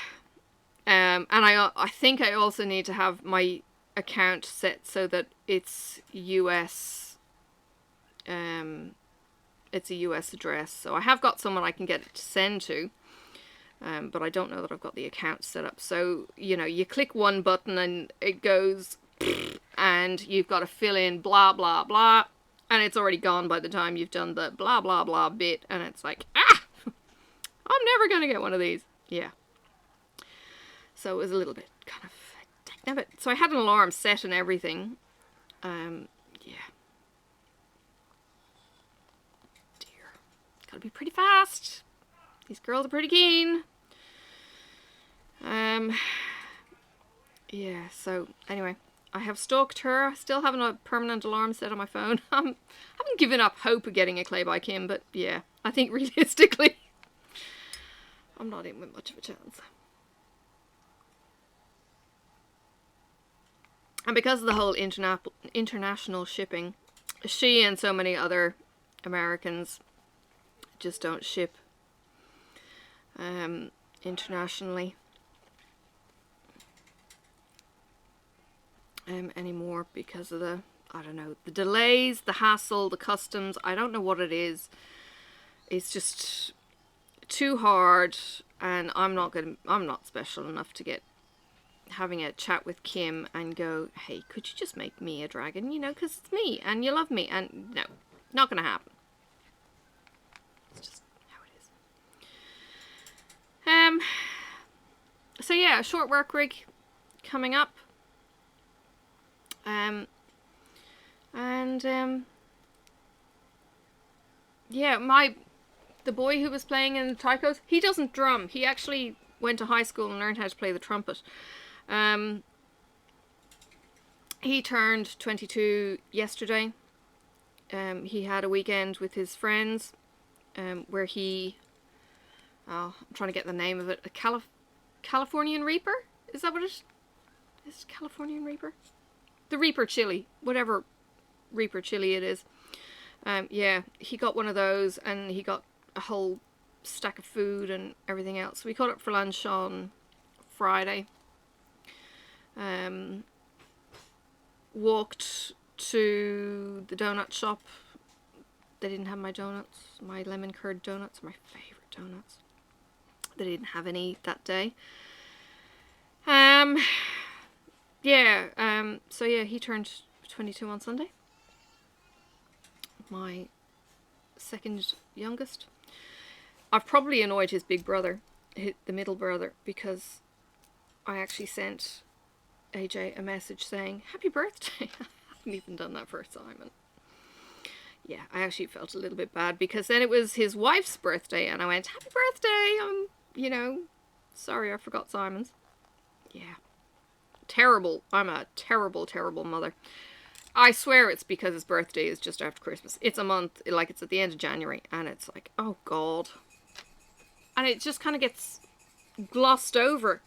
And I think I also need to have my account set so that it's US. It's a US address. So I have got someone I can get it to send to. But I don't know that I've got the account set up. So, you know, you click one button and it goes, and you've got to fill in blah, blah, blah. And it's already gone by the time you've done the blah, blah, blah bit. And it's like, I'm never going to get one of these. Yeah. So it was a little bit kind of, but so I had an alarm set and everything. Yeah. Dear. Gotta be pretty fast. These girls are pretty keen. Yeah, so anyway, I have stalked her. I still haven't a permanent alarm set on my phone. I haven't given up hope of getting a clay by Kim, but yeah, I think realistically, I'm not in with much of a chance. And because of the whole international shipping, she and so many other Americans just don't ship internationally anymore because of the, I don't know, the delays, the hassle, the customs. I don't know what it is. It's just too hard, and I'm not special enough to get having a chat with Kim and go, hey, could you just make me a dragon, you know, because it's me and you love me. And no, not gonna happen. It's just how it is. So yeah, a short work week coming up. Yeah, the boy who was playing in the taikos, he doesn't drum. He actually went to high school and learned how to play the trumpet. He turned 22 yesterday. He had a weekend with his friends, where I'm trying to get the name of it, a Californian Reaper? Is that what it is? Californian Reaper? The Reaper chili, whatever Reaper chili it is. Yeah, he got one of those, and he got a whole stack of food and everything else. We caught up for lunch on Friday. Walked to the donut shop. They didn't have my donuts. My lemon curd donuts are my favourite donuts. They didn't have any that day. So yeah, he turned 22 on Sunday. My second youngest. I've probably annoyed his big brother, the middle brother, because I actually sent AJ a message saying, happy birthday. I haven't even done that for Simon. Yeah, I actually felt a little bit bad, because then it was his wife's birthday, and I went, happy birthday, sorry I forgot Simon's. Yeah. Terrible. I'm a terrible, terrible mother. I swear it's because his birthday is just after Christmas. It's a month, like it's at the end of January, and it's like, oh God. And it just kind of gets glossed over.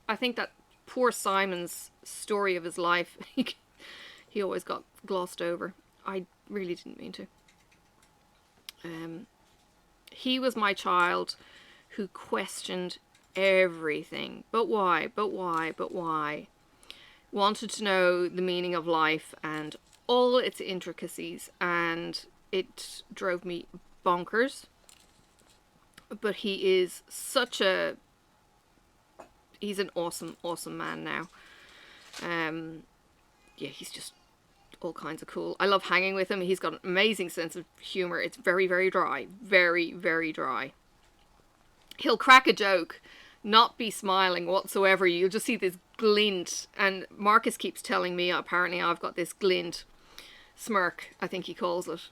I think that poor Simon's story of his life, he always got glossed over. I really didn't mean to. He was my child who questioned everything. But why? But why? But why? Wanted to know the meaning of life and all its intricacies, and it drove me bonkers. But he is he's an awesome, awesome man now. Yeah, he's just all kinds of cool. I love hanging with him. He's got an amazing sense of humor. It's very, very dry. Very, very dry. He'll crack a joke, not be smiling whatsoever. You'll just see this glint, and Marcus keeps telling me apparently I've got this glint smirk, I think he calls it.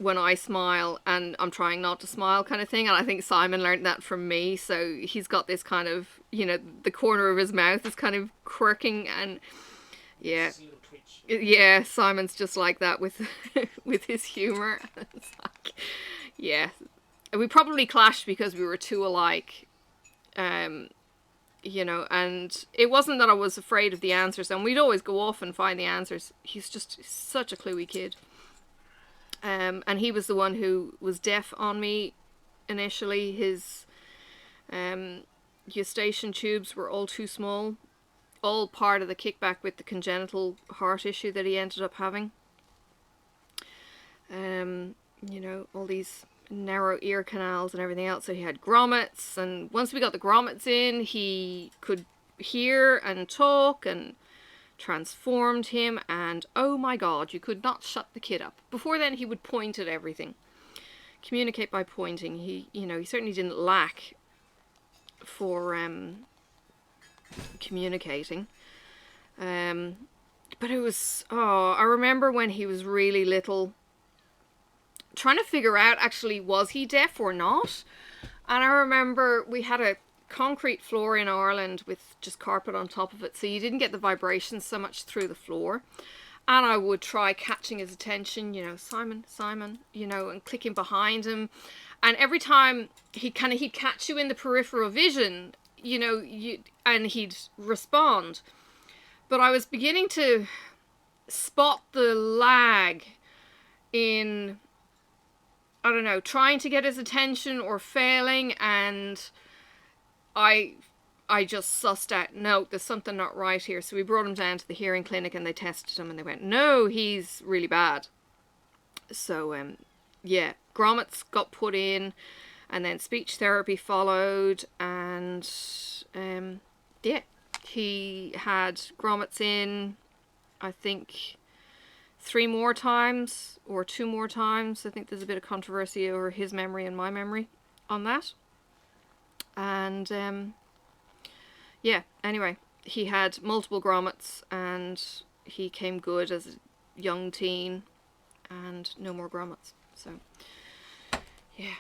when I smile and I'm trying not to smile kind of thing. And I think Simon learned that from me. So he's got this kind of, you know, the corner of his mouth is kind of quirking, and yeah. Yeah, Simon's just like that with with his humor. It's like, yeah. We probably clashed because we were too alike. You know, and it wasn't that I was afraid of the answers, and we'd always go off and find the answers. He's just such a cluey kid. And he was the one who was deaf on me initially. His eustachian tubes were all too small, all part of the kickback with the congenital heart issue that he ended up having. You know, all these narrow ear canals and everything else. So he had grommets, and once we got the grommets in, he could hear and talk, and transformed him, and oh my god, you could not shut the kid up. Before then he would point at everything, communicate by pointing. He, you know, he certainly didn't lack for communicating, but it was, oh, I remember when he was really little, trying to figure out actually was he deaf or not. And I remember we had a concrete floor in Ireland with just carpet on top of it, so you didn't get the vibrations so much through the floor. And I would try catching his attention, you know, Simon, Simon, you know, and clicking behind him. And every time he'd catch you in the peripheral vision, you know, and he'd respond. But I was beginning to spot the lag in, I don't know, trying to get his attention or failing, and I just sussed out, no, there's something not right here. So we brought him down to the hearing clinic, and they tested him, and they went, no, he's really bad. So, yeah, grommets got put in, and then speech therapy followed, and, yeah, he had grommets in, I think, 3 more times, or 2 more times. I think there's a bit of controversy over his memory and my memory on that. And yeah, anyway, he had multiple grommets, and he came good as a young teen, and no more grommets. So yeah.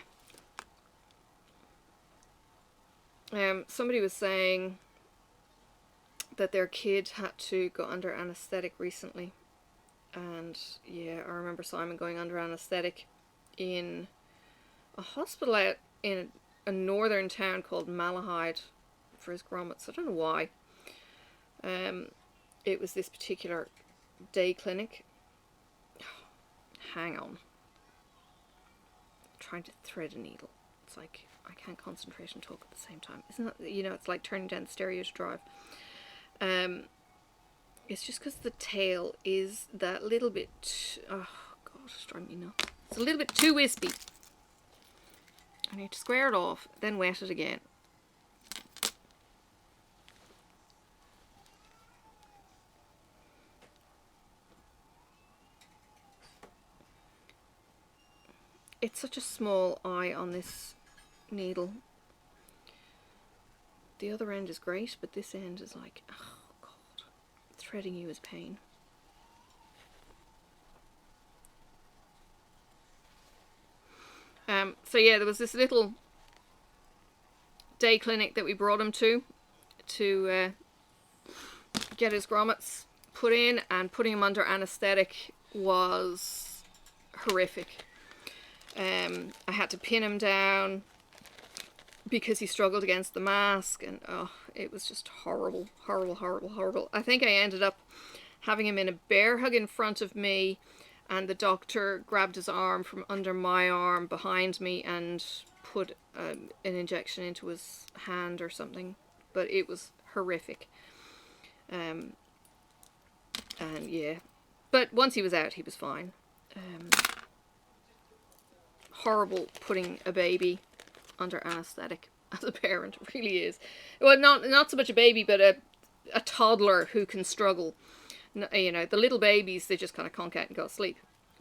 Somebody was saying that their kid had to go under anesthetic recently, and yeah, I remember Simon going under anesthetic in a hospital out in a northern town called Malahide for his grommets. I don't know why. It was this particular day clinic. Hang on. I'm trying to thread a needle. It's like I can't concentrate and talk at the same time. Isn't that, you know, it's like turning down the stereo to drive. It's just because the tail is that little bit, oh god, it's driving me nuts. It's a little bit too wispy. I need to square it off, then wet it again. It's such a small eye on this needle. The other end is great, but this end is like, oh god, threading you is pain. So yeah, there was this little day clinic that we brought him to get his grommets put in, and putting him under anesthetic was horrific. I had to pin him down because he struggled against the mask, and oh, it was just horrible, horrible, horrible, horrible. I think I ended up having him in a bear hug in front of me, and the doctor grabbed his arm from under my arm behind me and put an injection into his hand or something. But it was horrific. And yeah, but once he was out, he was fine. Horrible putting a baby under anesthetic as a parent, it really is. Well, not so much a baby, but a toddler who can struggle. You know, the little babies, they just kind of conk out and go to sleep.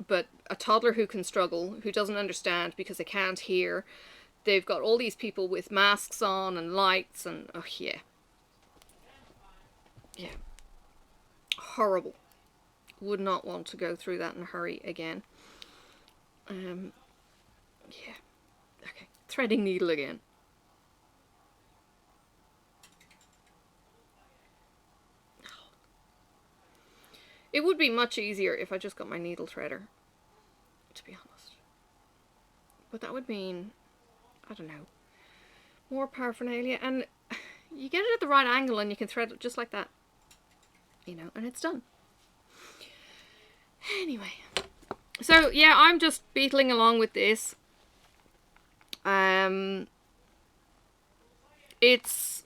But a toddler who can struggle, who doesn't understand because they can't hear, they've got all these people with masks on and lights, and oh yeah. Yeah. Horrible. Would not want to go through that in a hurry again. Yeah. Okay. Threading needle again. It would be much easier if I just got my needle threader, to be honest. But that would mean, I don't know, more paraphernalia, and you get it at the right angle and you can thread it just like that, you know, and it's done. Anyway, so yeah, I'm just beetling along with this. It's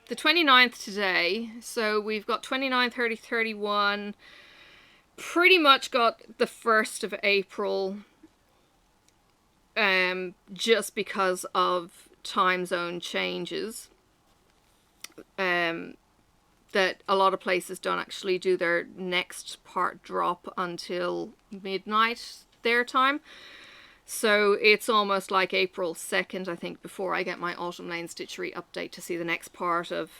the 29th today, so we've got 29, 30, 31, pretty much got the 1st of April, just because of time zone changes, that a lot of places don't actually do their next part drop until midnight their time. So it's almost like April 2nd, I think, before I get my Autumn Lane Stitchery update to see the next part of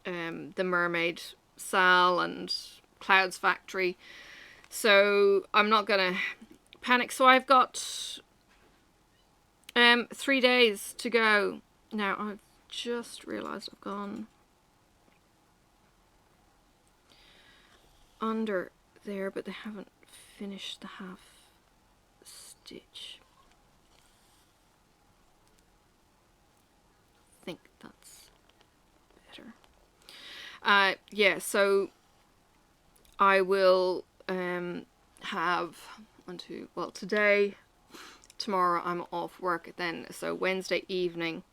the Mermaid Sal and Clouds Factory. So I'm not going to panic. So I've got 3 days to go. Now I've just realised I've gone under there, but they haven't finished the half stitch. I think that's better. Yeah, so I will have well, today, tomorrow I'm off work then, so Wednesday evening,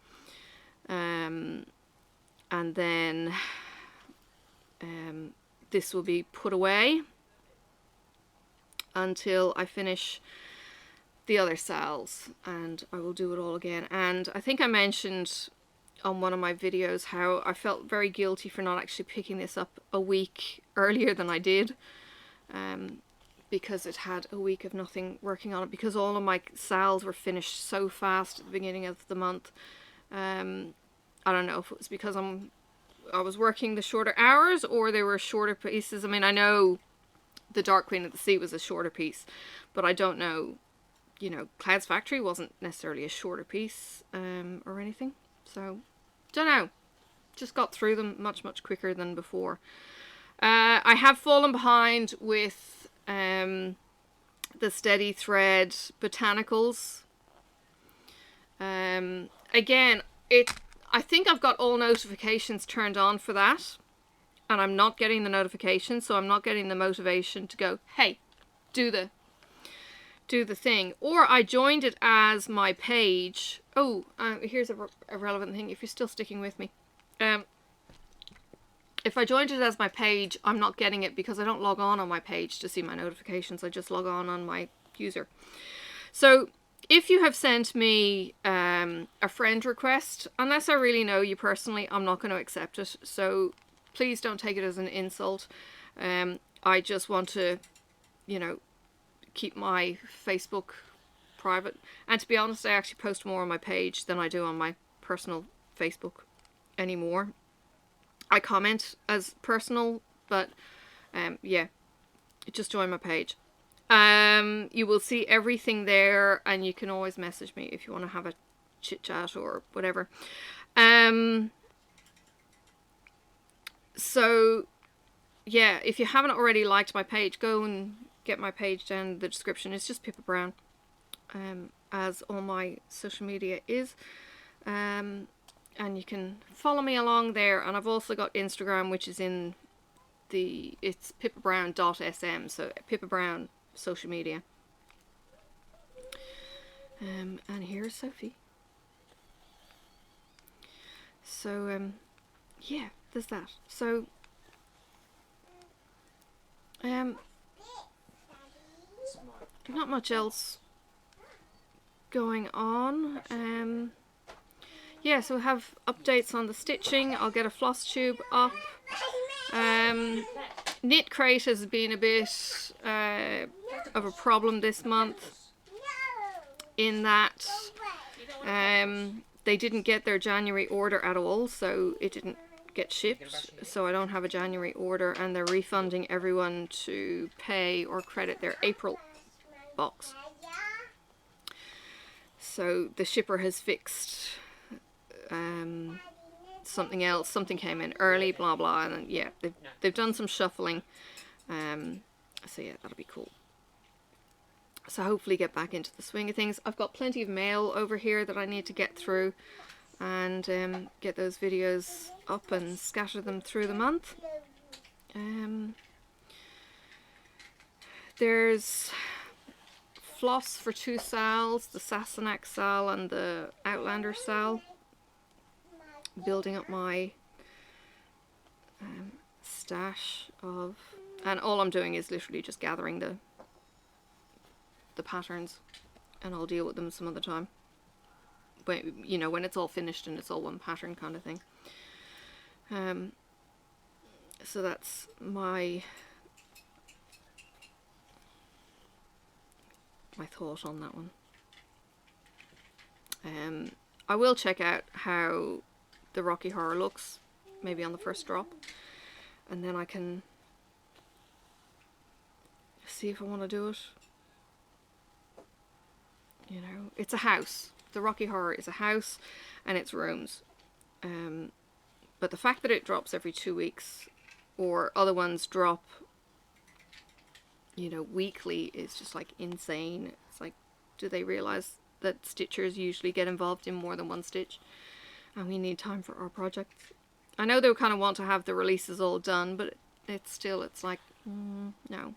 and then this will be put away until I finish the other cells, and I will do it all again. And I think I mentioned on one of my videos how I felt very guilty for not actually picking this up a week earlier than I did, because it had a week of nothing working on it, because all of my cells were finished so fast at the beginning of the month. I don't know if it was because I was working the shorter hours or they were shorter pieces. I mean, I know the Dark Queen of the Sea was a shorter piece, but I don't know, you know, Clouds Factory wasn't necessarily a shorter piece or anything. So, don't know. Just got through them much quicker than before. I have fallen behind with the Steady Thread Botanicals. Again, I think I've got all notifications turned on for that, and I'm not getting the notifications, so I'm not getting the motivation to go, hey, do the thing. Or I joined it as my page. Oh, here's a relevant thing, if you're still sticking with me. If I joined it as my page, I'm not getting it because I don't log on my page to see my notifications. I just log on my user. So if you have sent me a friend request, unless I really know you personally, I'm not going to accept it. So please don't take it as an insult. I just want to, you know, keep my Facebook private. And to be honest, I actually post more on my page than I do on my personal Facebook anymore. I comment as personal, but yeah, just join my page. You will see everything there, and you can always message me if you want to have a chit chat or whatever. So yeah, if you haven't already liked my page, go and get my page down in the description. It's just Pippa Brown, as all my social media is. And you can follow me along there, and I've also got Instagram, which is in it's pippabrown.sm, so Pippa Brown social media. And here's Sophie. So yeah, there's that. So not much else going on. Yeah, so we have updates on the stitching. I'll get a floss tube up. Knit crate has been a bit of a problem this month, in that they didn't get their January order at all, so it didn't get shipped. So I don't have a January order, and they're refunding everyone to pay or credit their April box. So the shipper has fixed something else, something came in early, blah blah, and yeah, they've done some shuffling. So yeah, that'll be cool. So hopefully get back into the swing of things. I've got plenty of mail over here that I need to get through, and get those videos up and scatter them through the month. There's floss for 2 sals, the Sassenach sal and the Outlander sal. Building up my stash of, and all I'm doing is literally just gathering the patterns, and I'll deal with them some other time. But you know, when it's all finished and it's all one pattern kind of thing. So that's my thought on that one. I will check out how the Rocky Horror looks, maybe on the first drop, and then I can see if I want to do it. You know, it's a house. The Rocky Horror is a house and it's rooms. But the fact that it drops every 2 weeks, or other ones drop, you know, weekly, is just like insane. It's like, do they realize that stitchers usually get involved in more than one stitch, and we need time for our projects? I know they kind of want to have the releases all done, but it's still, it's like, no.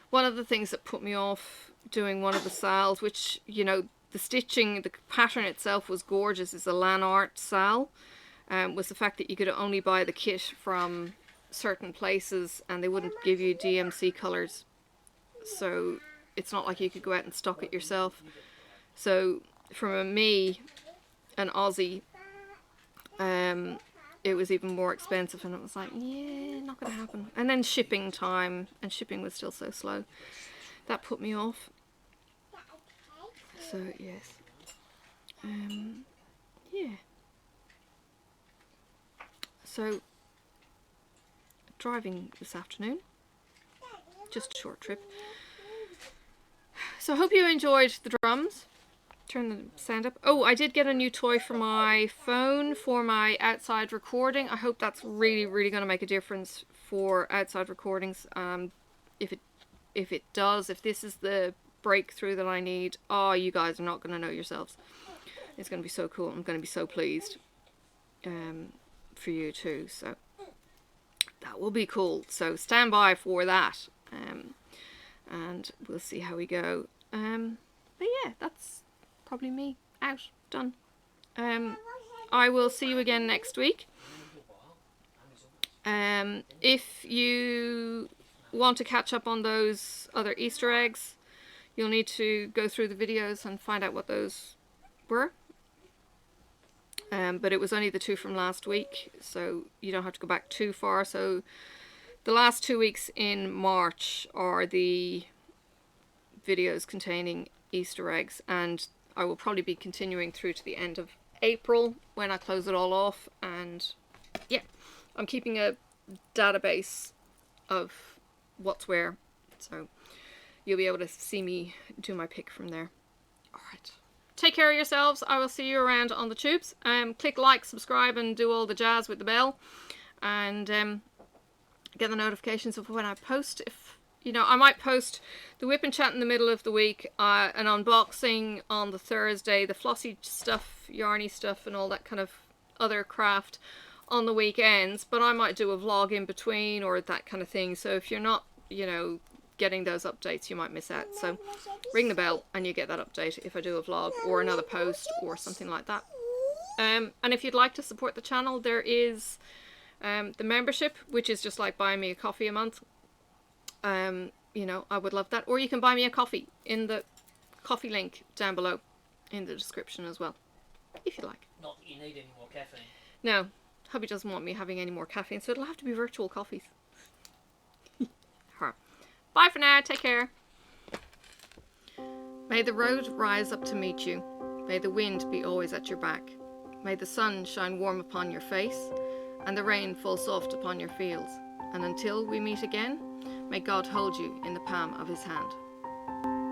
One of the things that put me off doing one of the sals, which, you know, the stitching, the pattern itself was gorgeous, is a Lanart sal, was the fact that you could only buy the kit from certain places and they wouldn't give you DMC colours. So it's not like you could go out and stock it yourself. So from me, an Aussie, it was even more expensive, and it was like, yeah, not gonna happen. And then shipping time, and shipping was still so slow. That put me off. So yes. Yeah. So driving this afternoon. Just a short trip. So I hope you enjoyed the drums. Turn the sound up. Oh, I did get a new toy for my phone for my outside recording. I hope that's really, really going to make a difference for outside recordings. If it does, if this is the breakthrough that I need, oh, you guys are not going to know yourselves. It's going to be so cool. I'm going to be so pleased for you too. So that will be cool. So stand by for that. And we'll see how we go. But yeah, that's probably me out, done. I will see you again next week. If you want to catch up on those other Easter eggs, you'll need to go through the videos and find out what those were. But it was only the 2 from last week, so you don't have to go back too far. So the last 2 weeks in March are the videos containing Easter eggs, and I will probably be continuing through to the end of April when I close it all off. And yeah, I'm keeping a database of what's where, so you'll be able to see me do my pick from there. Alright, take care of yourselves. I will see you around on the tubes. Click like, subscribe, and do all the jazz with the bell, and get the notifications of when I post. If you know, I might post the WiPnChat in the middle of the week, an unboxing on the Thursday, the flossy stuff, yarny stuff, and all that kind of other craft on the weekends. But I might do a vlog in between or that kind of thing. So if you're not, you know, getting those updates, you might miss out. So ring the bell and you get that update if I do a vlog or another post or something like that. And if you'd like to support the channel, there is the membership, which is just like buying me a coffee a month. You know, I would love that. Or you can buy me a coffee in the coffee link down below in the description as well, if you like. Not that you need any more caffeine. No, hubby doesn't want me having any more caffeine, so it'll have to be virtual coffees. Bye for now, take care. May the road rise up to meet you. May the wind be always at your back. May the sun shine warm upon your face, and the rain fall soft upon your fields. And until we meet again, may God hold you in the palm of his hand. bye.